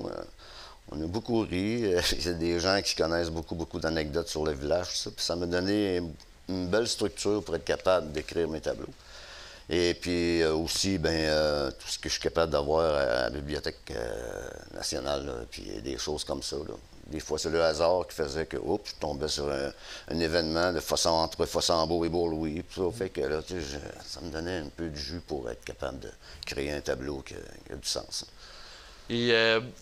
C: On a beaucoup ri. Il y a des gens qui connaissent beaucoup d'anecdotes sur le village, tout ça. Puis ça m'a donné une belle structure pour être capable d'écrire mes tableaux. Et puis aussi, tout ce que je suis capable d'avoir à la Bibliothèque nationale, là, puis des choses comme ça. Là. Des fois, c'est le hasard qui faisait que, je tombais sur un événement entre Fossambeau et Bourg-Louis. Ça fait que là, ça me donnait un peu de jus pour être capable de créer un tableau qui a du sens.
A: Et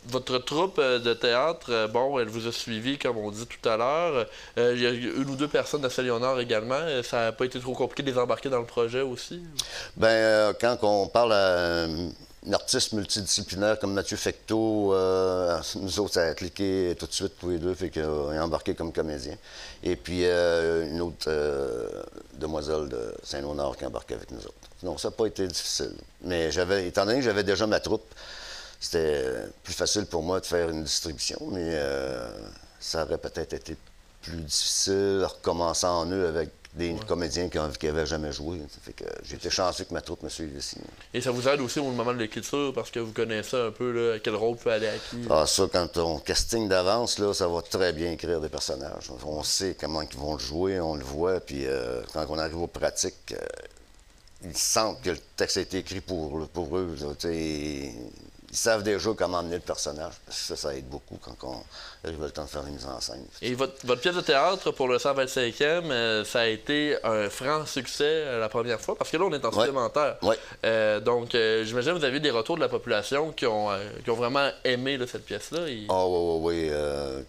A: votre troupe de théâtre, elle vous a suivi, comme on dit tout à l'heure. Il y a 1 ou 2 personnes de Saint-Léonard également. Ça n'a pas été trop compliqué de les embarquer dans le projet aussi?
C: Quand on parle à un artiste multidisciplinaire comme Mathieu Fecteau, nous autres, ça a cliqué tout de suite tous les deux, fait qu'il est embarqué comme comédien. Et puis une autre demoiselle de Saint-Léonard qui embarquait avec nous autres. Non, ça n'a pas été difficile. Mais étant donné que j'avais déjà ma troupe, c'était plus facile pour moi de faire une distribution, mais ça aurait peut-être été plus difficile en recommençant en eux avec des comédiens qui n'avaient jamais joué. Ça fait que j'ai été chanceux que ma troupe me suive ici.
A: Et ça vous aide aussi au moment de l'écriture parce que vous connaissez un peu là, quel rôle peut aller à qui?
C: Ah, ça, quand on casting d'avance, là, ça va très bien écrire des personnages. On sait comment ils vont le jouer, on le voit, puis quand on arrive aux pratiques, ils sentent que le texte a été écrit pour eux. Là, ils savent déjà comment amener le personnage, parce que ça aide beaucoup quand on arrive le temps de faire les mises en scène.
A: Et votre pièce de théâtre pour le 125e, ça a été un franc succès la première fois, parce que là, on est en supplémentaire.
C: Ouais.
A: Donc, j'imagine que vous avez des retours de la population qui ont vraiment aimé là, cette pièce-là.
C: Oui.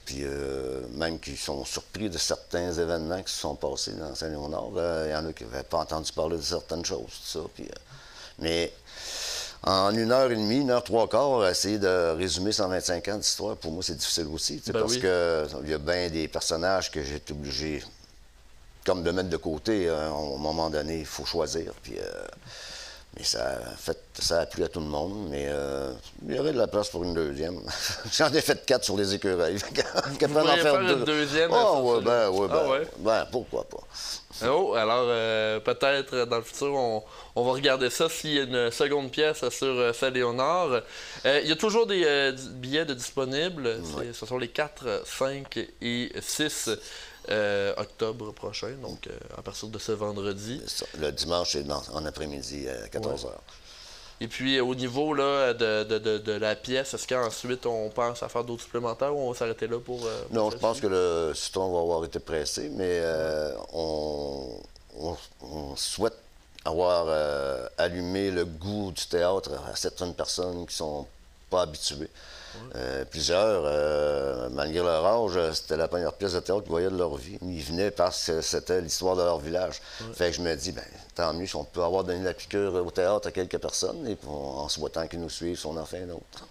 C: Puis même qui sont surpris de certains événements qui se sont passés dans Saint-Léonard. Il y en a qui n'avaient pas entendu parler de certaines choses, tout ça. Puis, mais... En 1h30, 1h15, essayer de résumer 125 ans d'histoire, pour moi, c'est difficile aussi. Parce qu'il y a bien des personnages que j'ai été obligé comme de mettre de côté. À un moment donné, il faut choisir. Puis, mais ça a plu à tout le monde. Mais il y aurait de la place pour une deuxième. J'en ai fait 4 sur les Écureuils.
A: Vous pourriez faire une deuxième?
C: Pourquoi pas.
A: Alors peut-être dans le futur, on va regarder ça s'il y a une seconde pièce sur Saint-Léonard. Il y a toujours des billets de disponibles. Ce sont les 4, 5 et 6 octobre prochain, donc à partir de ce vendredi.
C: Le dimanche, c'est en après-midi à 14h.
A: Et puis, au niveau là, de la pièce, est-ce qu'ensuite, on pense à faire d'autres supplémentaires ou on va s'arrêter là pour...
C: non, je pense que le citron va avoir été pressé, mais on souhaite avoir allumé le goût du théâtre à certaines personnes qui ne sont pas habituées. Plusieurs, malgré leur âge, c'était la première pièce de théâtre qu'ils voyaient de leur vie. Ils venaient parce que c'était l'histoire de leur village. Fait que je me dis, ben, tant mieux si on peut avoir donné la piqûre au théâtre à quelques personnes, et en souhaitant qu'ils nous suivent, si on en fait un autre.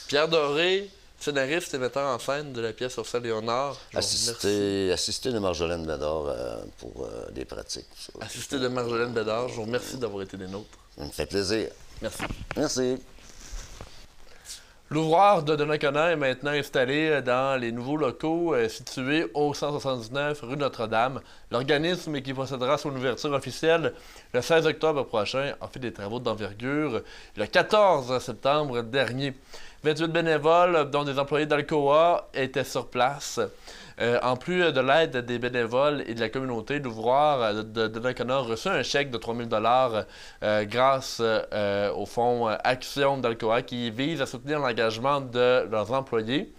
A: Pierre Doré, scénariste et metteur en scène de la pièce sur Saint-Léonard.
C: Assisté de Marjolaine Bédard pour des pratiques.
A: Assisté de Marjolaine Bédard, je vous remercie d'avoir été des nôtres.
C: Ça me fait plaisir.
A: Merci.
C: Merci.
A: L'ouvroir de Donnacona est maintenant installé dans les nouveaux locaux situés au 179 rue Notre-Dame. L'organisme qui procédera à son ouverture officielle le 16 octobre prochain a fait des travaux d'envergure le 14 septembre dernier. 28 bénévoles, dont des employés d'Alcoa, étaient sur place. En plus de l'aide des bénévoles et de la communauté, l'ouvroir de Donnacona a reçu un chèque de 3 000 grâce au fonds Action d'Alcoa qui vise à soutenir l'engagement de leurs employés.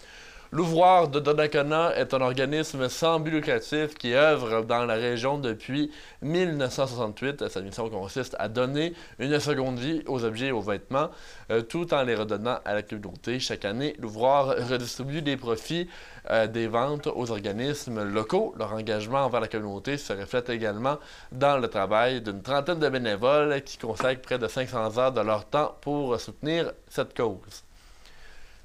A: L'ouvroir de Donnacona est un organisme sans but lucratif qui œuvre dans la région depuis 1968. Sa mission consiste à donner une seconde vie aux objets et aux vêtements, tout en les redonnant à la communauté. Chaque année, l'ouvroir redistribue des profits des ventes aux organismes locaux. Leur engagement envers la communauté se reflète également dans le travail d'une trentaine de bénévoles qui consacrent près de 500 heures de leur temps pour soutenir cette cause.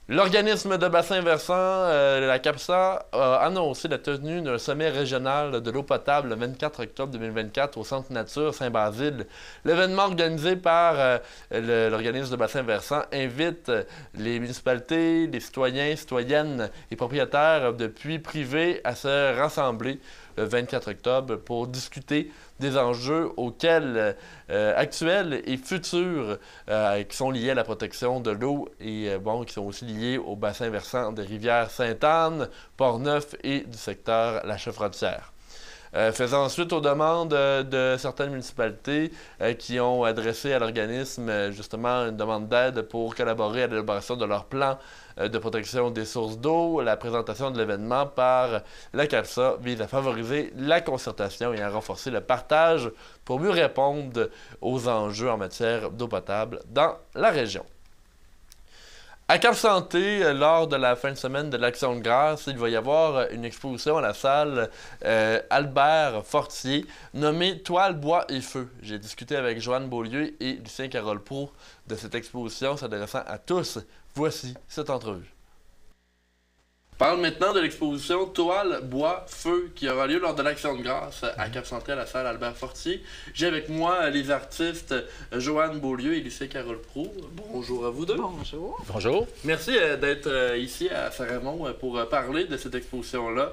A: L'organisme de bassin versant, la CAPSA, a annoncé la tenue d'un sommet régional de l'eau potable le 24 octobre 2024 au Centre Nature Saint-Basile. L'événement organisé par l'organisme de bassin versant invite les municipalités, les citoyens, citoyennes et propriétaires de puits privés à se rassembler le 24 octobre pour discuter des enjeux actuels et futurs qui sont liés à la protection de l'eau et qui sont aussi liés au bassin versant des rivières Sainte-Anne, Port-Neuf et du secteur La Chefrotière. Faisant suite aux demandes de certaines municipalités qui ont adressé à l'organisme justement une demande d'aide pour collaborer à l'élaboration de leur plan de protection des sources d'eau, la présentation de l'événement par la CAPSA vise à favoriser la concertation et à renforcer le partage pour mieux répondre aux enjeux en matière d'eau potable dans la région. À Cap-Santé, lors de la fin de semaine de l'Action de grâce, il va y avoir une exposition à la salle Albert Fortier nommée « Toile, bois et feu ». J'ai discuté avec Joanne Beaulieu et Lucien Carole-Proulx de cette exposition s'adressant à tous. Voici cette entrevue. Parle maintenant de l'exposition Toile, bois, feu qui aura lieu lors de l'Action de grâce à Cap-Santé à la salle Albert Fortier. J'ai avec moi les artistes Joanne Beaulieu et Lucien Carole-Proulx. Bonjour à vous deux.
D: Bonjour. Bonjour.
A: Merci d'être ici à Saint-Raymond pour parler de cette exposition-là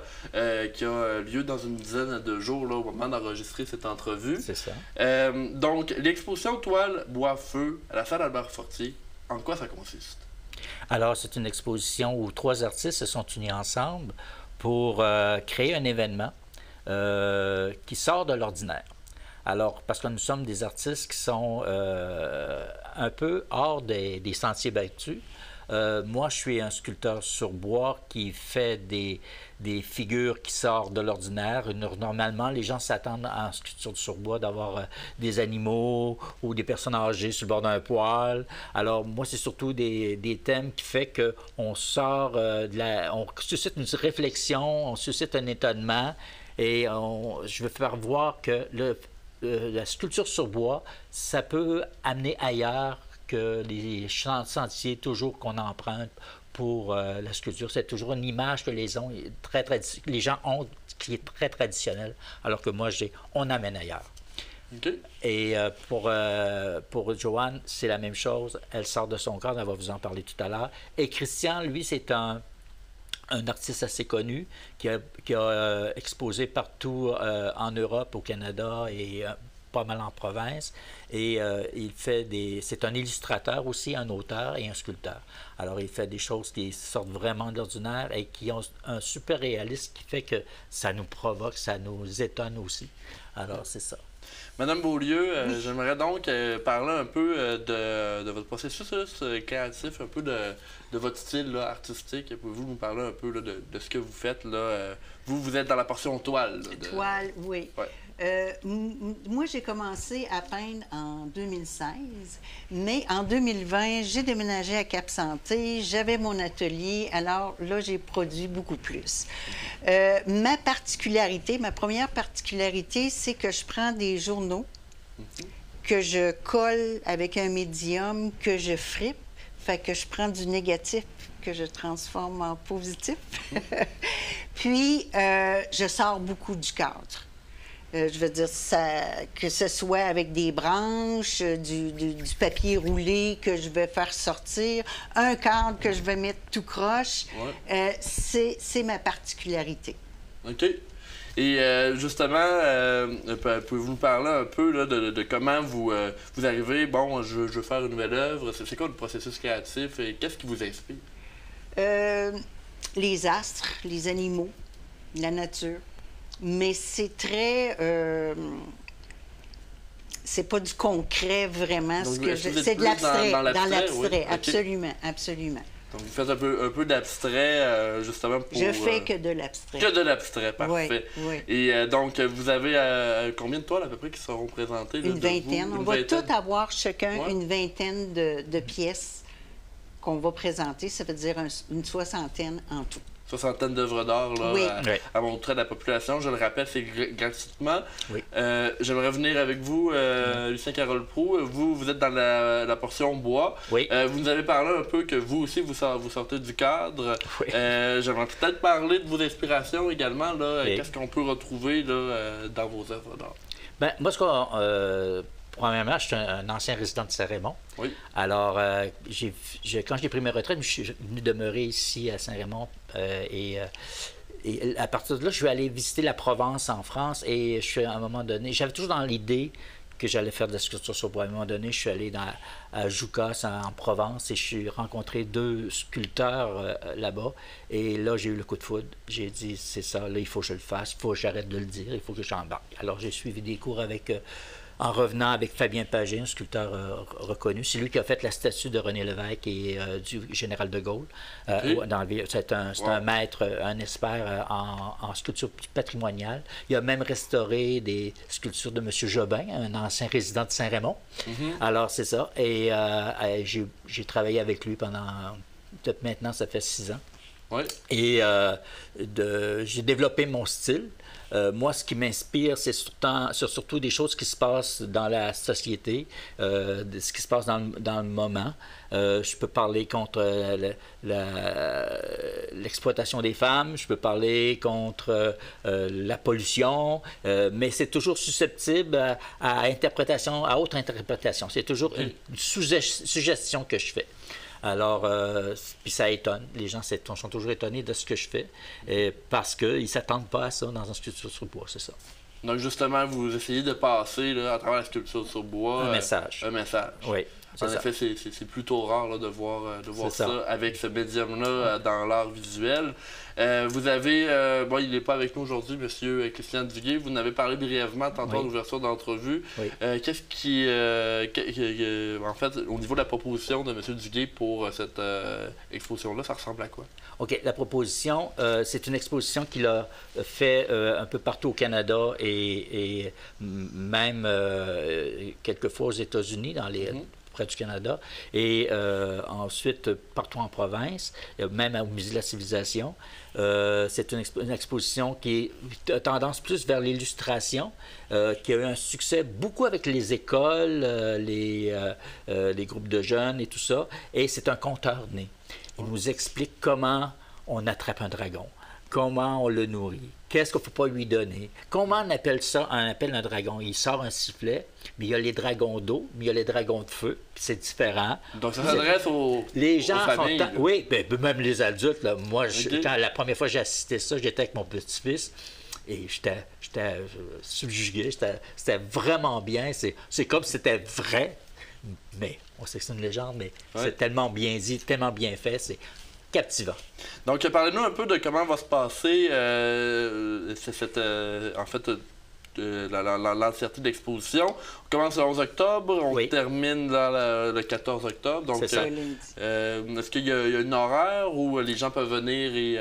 A: qui a lieu dans une dizaine de jours là, au moment d'enregistrer cette entrevue.
D: C'est ça.
A: Donc, l'exposition Toile, bois, feu à la salle Albert Fortier, en quoi ça consiste?
D: Alors, c'est une exposition où 3 artistes se sont unis ensemble pour créer un événement qui sort de l'ordinaire. Alors, parce que nous sommes des artistes qui sont un peu hors des sentiers battus. Moi, je suis un sculpteur sur bois qui fait des figures qui sortent de l'ordinaire. Normalement, les gens s'attendent en sculpture sur bois d'avoir des animaux ou des personnes âgées sur le bord d'un poêle. Alors, moi, c'est surtout des thèmes qui fait qu'on sort on suscite une réflexion, on suscite un étonnement et je veux faire voir que la sculpture sur bois, ça peut amener ailleurs que les sentiers toujours qu'on emprunte pour la sculpture. C'est toujours une image que les gens ont qui est très traditionnelle, alors que moi, on amène ailleurs.
A: Okay.
D: Et pour Joanne, c'est la même chose. Elle sort de son corps, elle va vous en parler tout à l'heure. Et Christian, lui, c'est un artiste assez connu qui a exposé partout en Europe, au Canada et pas mal en province. Et c'est un illustrateur aussi, un auteur et un sculpteur. Alors, il fait des choses qui sortent vraiment de l'ordinaire et qui ont un super réalisme qui fait que ça nous provoque, ça nous étonne aussi. Alors, c'est ça.
A: Madame Beaulieu, j'aimerais donc parler un peu de votre processus créatif, un peu de votre style là, artistique. Pouvez-vous nous parler un peu là, de ce que vous faites? Là, vous êtes dans la portion toile.
E: Toile, oui.
A: Ouais.
E: Moi, j'ai commencé à peindre en 2016, mais en 2020, j'ai déménagé à Cap-Santé, j'avais mon atelier, alors là, j'ai produit beaucoup plus. Ma première particularité, c'est que je prends des journaux que je colle avec un médium que je fripe, fait que je prends du négatif que je transforme en positif. Puis, je sors beaucoup du cadre. Je veux dire, que ce soit avec des branches, du papier roulé que je vais faire sortir, un cadre que je vais mettre tout croche, c'est ma particularité.
A: OK. Et justement, pouvez-vous nous parler un peu là, de comment vous arrivez, bon, je veux faire une nouvelle œuvre, c'est quoi le processus créatif et qu'est-ce qui vous inspire?
E: Les astres, les animaux, la nature. Mais c'est très... c'est pas du concret, vraiment.
A: Donc,
E: c'est de l'abstrait. Dans l'abstrait,
A: oui.
E: Absolument, absolument.
A: Donc, vous faites un peu d'abstrait, justement, pour...
E: Je fais que de l'abstrait.
A: Que de l'abstrait, parfait.
E: Oui, oui.
A: Et donc, vous avez combien de toiles, à peu près, qui seront présentées?
E: Une vingtaine. On va tout avoir chacun une vingtaine de pièces qu'on va présenter. Ça veut dire une soixantaine en tout.
A: Soixantaine d'œuvres d'art
E: oui.
A: à montrer à la population. Je le rappelle, c'est gratuitement.
D: Oui.
A: J'aimerais venir avec vous, Lucien Carole Proulx. Vous êtes dans la portion bois.
D: Oui.
A: Vous nous avez parlé un peu que vous aussi, vous sortez du cadre.
D: Oui.
A: J'aimerais peut-être parler de vos inspirations également.
D: Oui.
A: Qu'est-ce qu'on peut retrouver là, dans vos œuvres d'art?
D: Bien, moi, premièrement, je suis un ancien résident de Saint-Raymond.
A: Oui.
D: Alors, quand j'ai pris ma retraite, je suis venu demeurer ici à Saint-Raymond. Et à partir de là, je suis allé visiter la Provence en France. Et à un moment donné, j'avais toujours dans l'idée que j'allais faire de la sculpture sur bois. À un moment donné, je suis allé à Joucas, en Provence, et je suis rencontré 2 sculpteurs là-bas. Et là, j'ai eu le coup de foudre. J'ai dit, c'est ça, là, il faut que je le fasse, il faut que j'arrête de le dire, il faut que j'embarque. Alors, j'ai suivi des cours en revenant avec Fabien Pagé, un sculpteur reconnu. C'est lui qui a fait la statue de René Lévesque et du général de Gaulle. C'est un maître, un expert en sculpture patrimoniale. Il a même restauré des sculptures de M. Jobin, un ancien résident de Saint-Raymond. Alors, c'est ça. Et j'ai travaillé avec lui pendant... Maintenant, ça fait 6 ans.
A: Oui.
D: Et j'ai développé mon style. Moi, ce qui m'inspire, c'est surtout des choses qui se passent dans la société, ce qui se passe dans le moment. Je peux parler contre l'exploitation des femmes, je peux parler contre la pollution, mais c'est toujours susceptible à autre interprétation. C'est toujours une suggestion que je fais. Alors, puis ça étonne. Les gens sont toujours étonnés de ce que je fais parce qu'ils ne s'attendent pas à ça dans une sculpture sur bois, c'est ça.
A: Donc, justement, vous essayez de passer là, à travers la sculpture sur bois...
D: Un message.
A: Un message.
D: Oui.
A: En effet, c'est plutôt rare là, de voir ça avec ce médium-là dans l'art visuel. Vous avez, bon, il n'est pas avec nous aujourd'hui, M. Christian Duguay. Vous en avez parlé brièvement tantôt en ouverture d'entrevue.
D: Oui.
A: Qu'est-ce qui, en fait, au niveau de la proposition de M. Duguay pour cette exposition-là, ça ressemble à quoi?
D: OK. La proposition, c'est une exposition qu'il a fait un peu partout au Canada et même quelquefois aux États-Unis, près du Canada, et ensuite partout en province, même au Musée de la Civilisation. C'est une exposition qui a tendance plus vers l'illustration, qui a eu un succès beaucoup avec les écoles, les groupes de jeunes et tout ça, et c'est un conteur né. Il nous explique comment on attrape un dragon, comment on le nourrit, qu'est-ce qu'il ne faut pas lui donner, comment on appelle ça, on appelle un dragon. Il sort un sifflet, mais il y a les dragons d'eau, mais il y a les dragons de feu, puis c'est différent.
A: Donc ça s'adresse aux familles.
D: Oui, même les adultes. Là, moi, quand la première fois que j'ai assisté à ça, j'étais avec mon petit-fils. Et j'étais subjugué, c'était vraiment bien. C'est comme si c'était vrai, mais on sait que c'est une légende, mais c'est tellement bien dit, tellement bien fait, c'est captivant.
A: Donc, parlez-nous un peu de comment va se passer l'entièreté de l'exposition. On commence le 11 octobre, on termine le 14 octobre. Donc, est-ce qu'il y a une horaire où les gens peuvent venir et...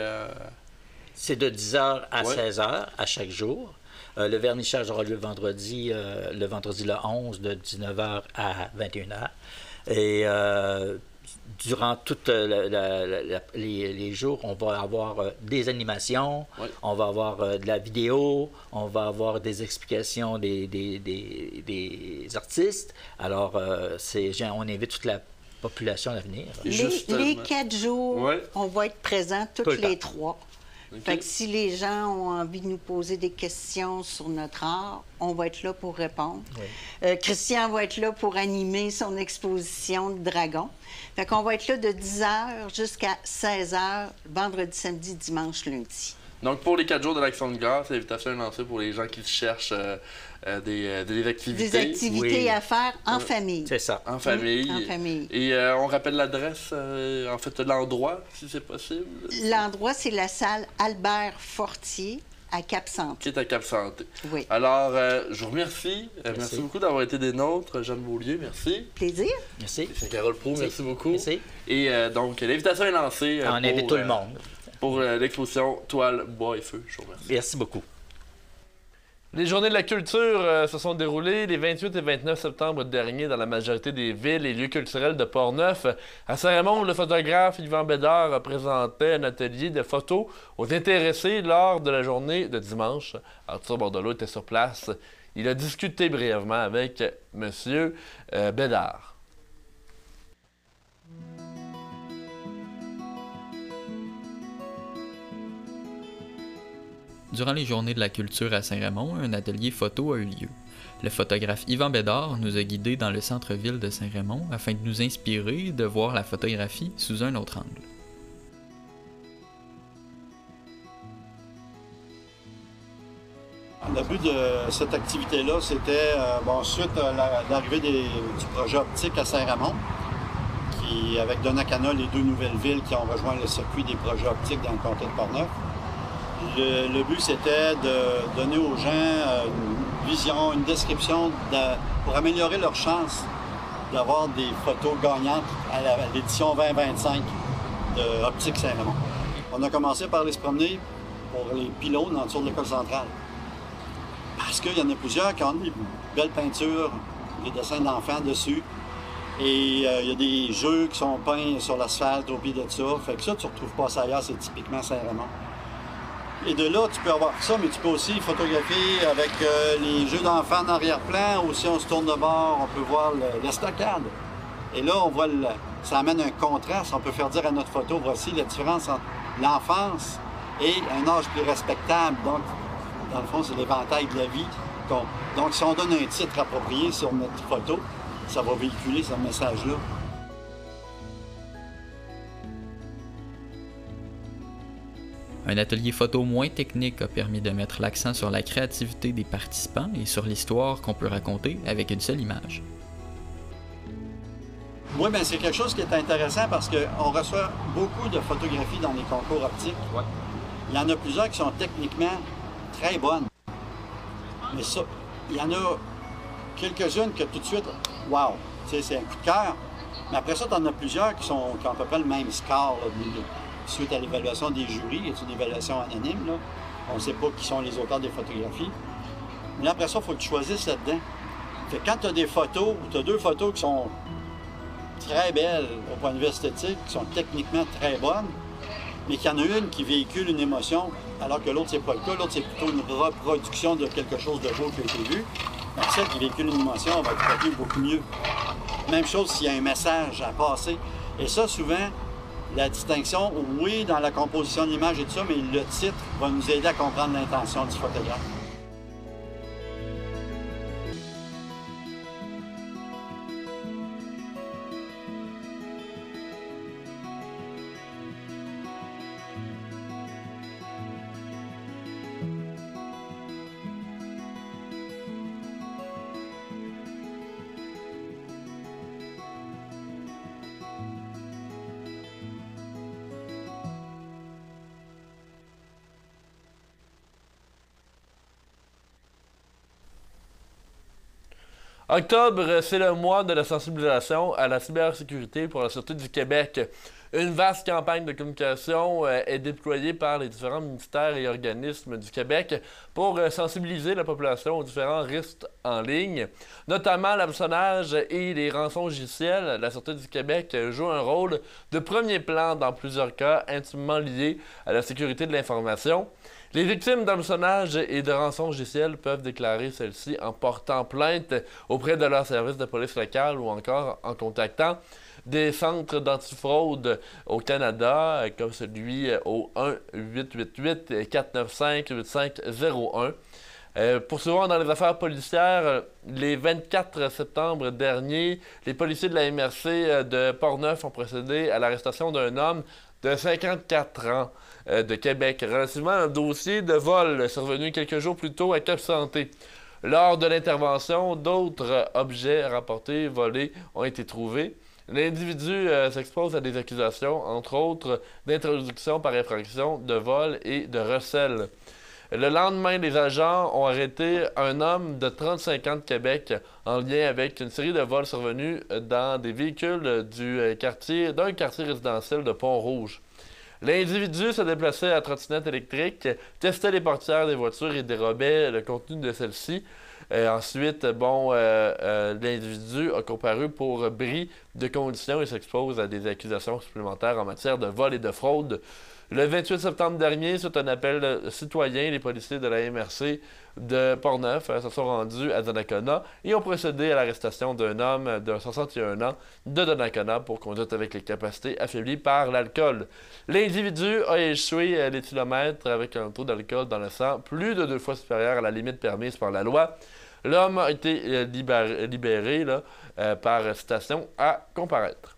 D: C'est de 10h à 16h à chaque jour. Le vernissage aura lieu le vendredi le 11 de 19h à 21h. Et durant tous les jours, on va avoir des animations, on va avoir de la vidéo, on va avoir des explications des artistes. Alors, on invite toute la population à venir.
E: Les 4 jours, on va être présents toutes les 3.
A: Okay.
E: Fait que si les gens ont envie de nous poser des questions sur notre art, on va être là pour répondre.
D: Oui.
E: Christian va être là pour animer son exposition de dragons. Fait qu'on va être là de 10h jusqu'à 16h, vendredi, samedi, dimanche, lundi.
A: Donc, pour les 4 jours de l'Action de grâce, l'invitation est lancée pour les gens qui cherchent des activités.
E: Des activités à faire en famille.
D: C'est ça.
A: En famille.
E: En famille.
A: Et on rappelle l'adresse, en fait, l'endroit, si c'est possible.
E: L'endroit, c'est la salle Albert Fortier à Cap-Santé.
A: Qui est à Cap-Santé.
E: Oui.
A: Alors, je vous remercie. Merci beaucoup d'avoir été des nôtres. Jeanne Beaulieu, merci.
E: Plaisir.
D: Merci.
A: Carole Proulx, merci beaucoup.
D: Merci.
A: Et donc, l'invitation est lancée.
D: On invite tout le monde.
A: Pour l'exposition Toile, Bois et Feu. Je vous remercie.
D: Merci beaucoup.
A: Les Journées de la culture se sont déroulées les 28 et 29 septembre dernier dans la majorité des villes et lieux culturels de Portneuf. À Saint-Raymond, le photographe Yvan Bédard présentait un atelier de photos aux intéressés lors de la journée de dimanche. Arthur Bordelot était sur place. Il a discuté brièvement avec M. Bédard.
W: Durant les Journées de la culture à Saint-Raymond, un atelier photo a eu lieu. Le photographe Yvan Bédard nous a guidés dans le centre-ville de Saint-Raymond afin de nous inspirer de voir la photographie sous un autre angle.
F: Le but de cette activité-là, c'était, suite à l'arrivée du projet optique à Saint-Raymond, qui, avec Donnacana, les 2 nouvelles villes qui ont rejoint le circuit des projets optiques dans le comté de Portneuf. Le but, c'était de donner aux gens une vision, une description pour améliorer leur chance d'avoir des photos gagnantes à l'édition 2025 de Optique Saint-Raymond. On a commencé par aller se promener pour les pylônes en dessous de l'école centrale. Parce qu'il y en a plusieurs qui ont des belles peintures, des dessins d'enfants dessus. Et il y a des jeux qui sont peints sur l'asphalte au pied de ça. Fait que ça, tu ne retrouves pas ça ailleurs, c'est typiquement Saint-Raymond. Et de là, tu peux avoir ça, mais tu peux aussi photographier avec les jeux d'enfants en arrière-plan. Ou si on se tourne de bord, on peut voir l'estacade. Et là, on voit ça amène un contraste. On peut faire dire à notre photo, voici la différence entre l'enfance et un âge plus respectable. Donc, dans le fond, c'est l'éventail de la vie. Donc, si on donne un titre approprié sur notre photo, ça va véhiculer ce message-là.
W: Un atelier photo moins technique a permis de mettre l'accent sur la créativité des participants et sur l'histoire qu'on peut raconter avec une seule image.
F: Oui, bien, c'est quelque chose qui est intéressant parce qu'on reçoit beaucoup de photographies dans les concours optiques. Ouais. Il y en a plusieurs qui sont techniquement très bonnes. Mais ça, il y en a quelques-unes que tout de suite, wow, c'est un coup de cœur. Mais après ça, tu en as plusieurs qui ont à peu près le même score, là, suite à l'évaluation des jurys. C'est une évaluation anonyme, là. On ne sait pas qui sont les auteurs des photographies. Mais après ça, il faut que tu choisisses là-dedans. Fait que quand tu as des photos, tu as 2 photos qui sont très belles au point de vue esthétique, qui sont techniquement très bonnes, mais qu'il y en a une qui véhicule une émotion, alors que l'autre, c'est pas le cas. L'autre, c'est plutôt une reproduction de quelque chose de beau qui a été vu. Donc, celle qui véhicule une émotion va être traitée beaucoup mieux. Même chose s'il y a un message à passer. Et ça, souvent, la distinction, oui, dans la composition de l'image et tout ça, mais le titre va nous aider à comprendre l'intention du photographe.
A: Octobre, c'est le mois de la sensibilisation à la cybersécurité pour la Sûreté du Québec. Une vaste campagne de communication est déployée par les différents ministères et organismes du Québec pour sensibiliser la population aux différents risques en ligne, notamment l'hameçonnage et les rançongiciels. La Sûreté du Québec joue un rôle de premier plan dans plusieurs cas intimement liés à la sécurité de l'information. Les victimes d'hameçonnage et de rançongiciels peuvent déclarer celles-ci en portant plainte auprès de leur service de police locale ou encore en contactant des centres d'antifraude au Canada, comme celui au 1-888-495-8501. Poursuivant dans les affaires policières, les 24 septembre dernier, les policiers de la MRC de Portneuf ont procédé à l'arrestation d'un homme de 54 ans de Québec, relativement à un dossier de vol survenu quelques jours plus tôt à Cap-Santé. Lors de l'intervention, d'autres objets rapportés volés ont été trouvés. L'individu s'expose à des accusations, entre autres, d'introduction par infraction, de vol et de recel. Le lendemain, les agents ont arrêté un homme de 35 ans de Québec en lien avec une série de vols survenus dans des véhicules d'un quartier résidentiel de Pont-Rouge. L'individu se déplaçait à trottinette électrique, testait les portières des voitures et dérobait le contenu de celles-ci. Ensuite, l'individu a comparu pour bris de conditions et s'expose à des accusations supplémentaires en matière de vol et de fraude. Le 28 septembre dernier, suite à un appel citoyen, les policiers de la MRC de Portneuf se sont rendus à Donnacona et ont procédé à l'arrestation d'un homme de 61 ans de Donnacona pour conduite avec les capacités affaiblies par l'alcool. L'individu a échoué l'éthylomètre avec un taux d'alcool dans le sang plus de 2 fois supérieur à la limite permise par la loi. L'homme a été libéré par citation à comparaître.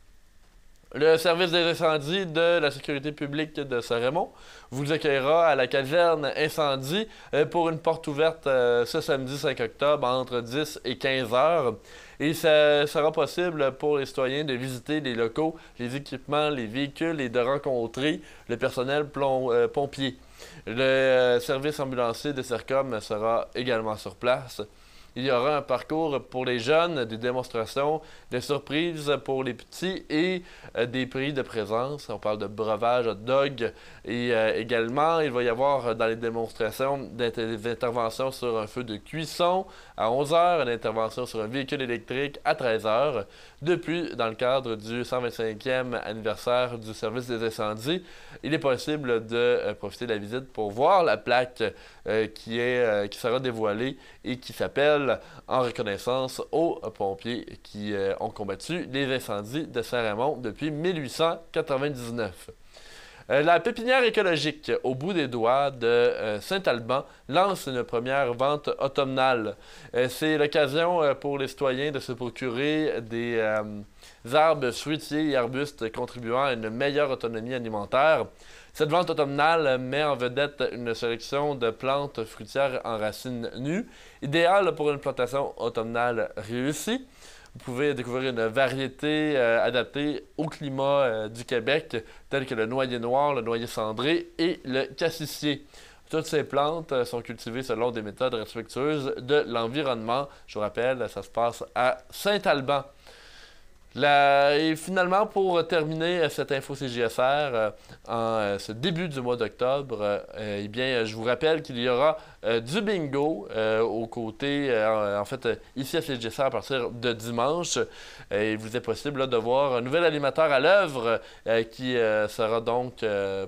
A: Le service des incendies de la sécurité publique de Saint-Raymond vous accueillera à la caserne Incendie pour une porte ouverte ce samedi 5 octobre entre 10 et 15 heures. Et ça sera possible pour les citoyens de visiter les locaux, les équipements, les véhicules et de rencontrer le personnel pompier. Le service ambulancier de Sercom sera également sur place. Il y aura un parcours pour les jeunes, des démonstrations, des surprises pour les petits et des prix de présence. On parle de breuvage, hot dog. Et également, il va y avoir dans les démonstrations des interventions sur un feu de cuisson à 11h, une intervention sur un véhicule électrique à 13h. Depuis, dans le cadre du 125e anniversaire du service des incendies, il est possible de profiter de la visite pour voir la plaque qui sera dévoilée et qui s'appelle « En reconnaissance aux pompiers qui ont combattu les incendies de Saint-Raymond depuis 1899 ». La pépinière écologique au bout des doigts de Saint-Alban lance une première vente automnale. C'est l'occasion pour les citoyens de se procurer des arbres fruitiers et arbustes contribuant à une meilleure autonomie alimentaire. Cette vente automnale met en vedette une sélection de plantes fruitières en racines nues, idéale pour une plantation automnale réussie. Vous pouvez découvrir une variété adaptée au climat du Québec, telles que le noyer noir, le noyer cendré et le cassissier. Toutes ces plantes sont cultivées selon des méthodes respectueuses de l'environnement. Je vous rappelle, ça se passe à Saint-Alban. Et finalement, pour terminer cette info CJSR en ce début du mois d'octobre, eh bien, je vous rappelle qu'il y aura du bingo aux côtés, ici à CJSR à partir de dimanche. Il vous est possible de voir un nouvel animateur à l'œuvre qui sera donc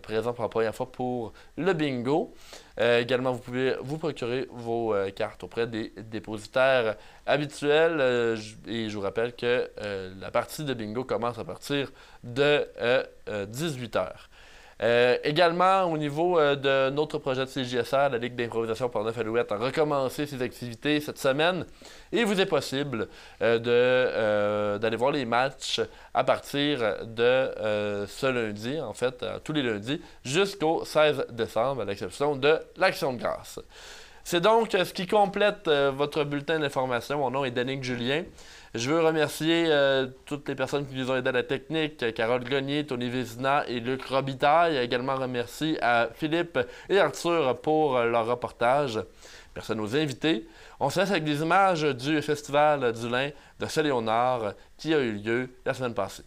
A: présent pour la première fois pour le bingo. Également, vous pouvez vous procurer vos cartes auprès des dépositaires habituels. Et je vous rappelle que la partie de bingo commence à partir de 18h. Également, au niveau de notre projet de CJSR, la Ligue d'improvisation Portneuf-Alouette a recommencé ses activités cette semaine. Et il vous est possible d'aller voir les matchs à partir de ce lundi, en fait, tous les lundis, jusqu'au 16 décembre, à l'exception de l'Action de grâce. C'est donc ce qui complète votre bulletin d'information. Mon nom est Danick Julien. Je veux remercier toutes les personnes qui nous ont aidé à la technique, Carole Grenier, Tony Vézina et Luc Robitaille. Également remercie à Philippe et Arthur pour leur reportage. Merci à nos invités. On se laisse avec des images du Festival du lin de Saint-Léonard qui a eu lieu la semaine passée.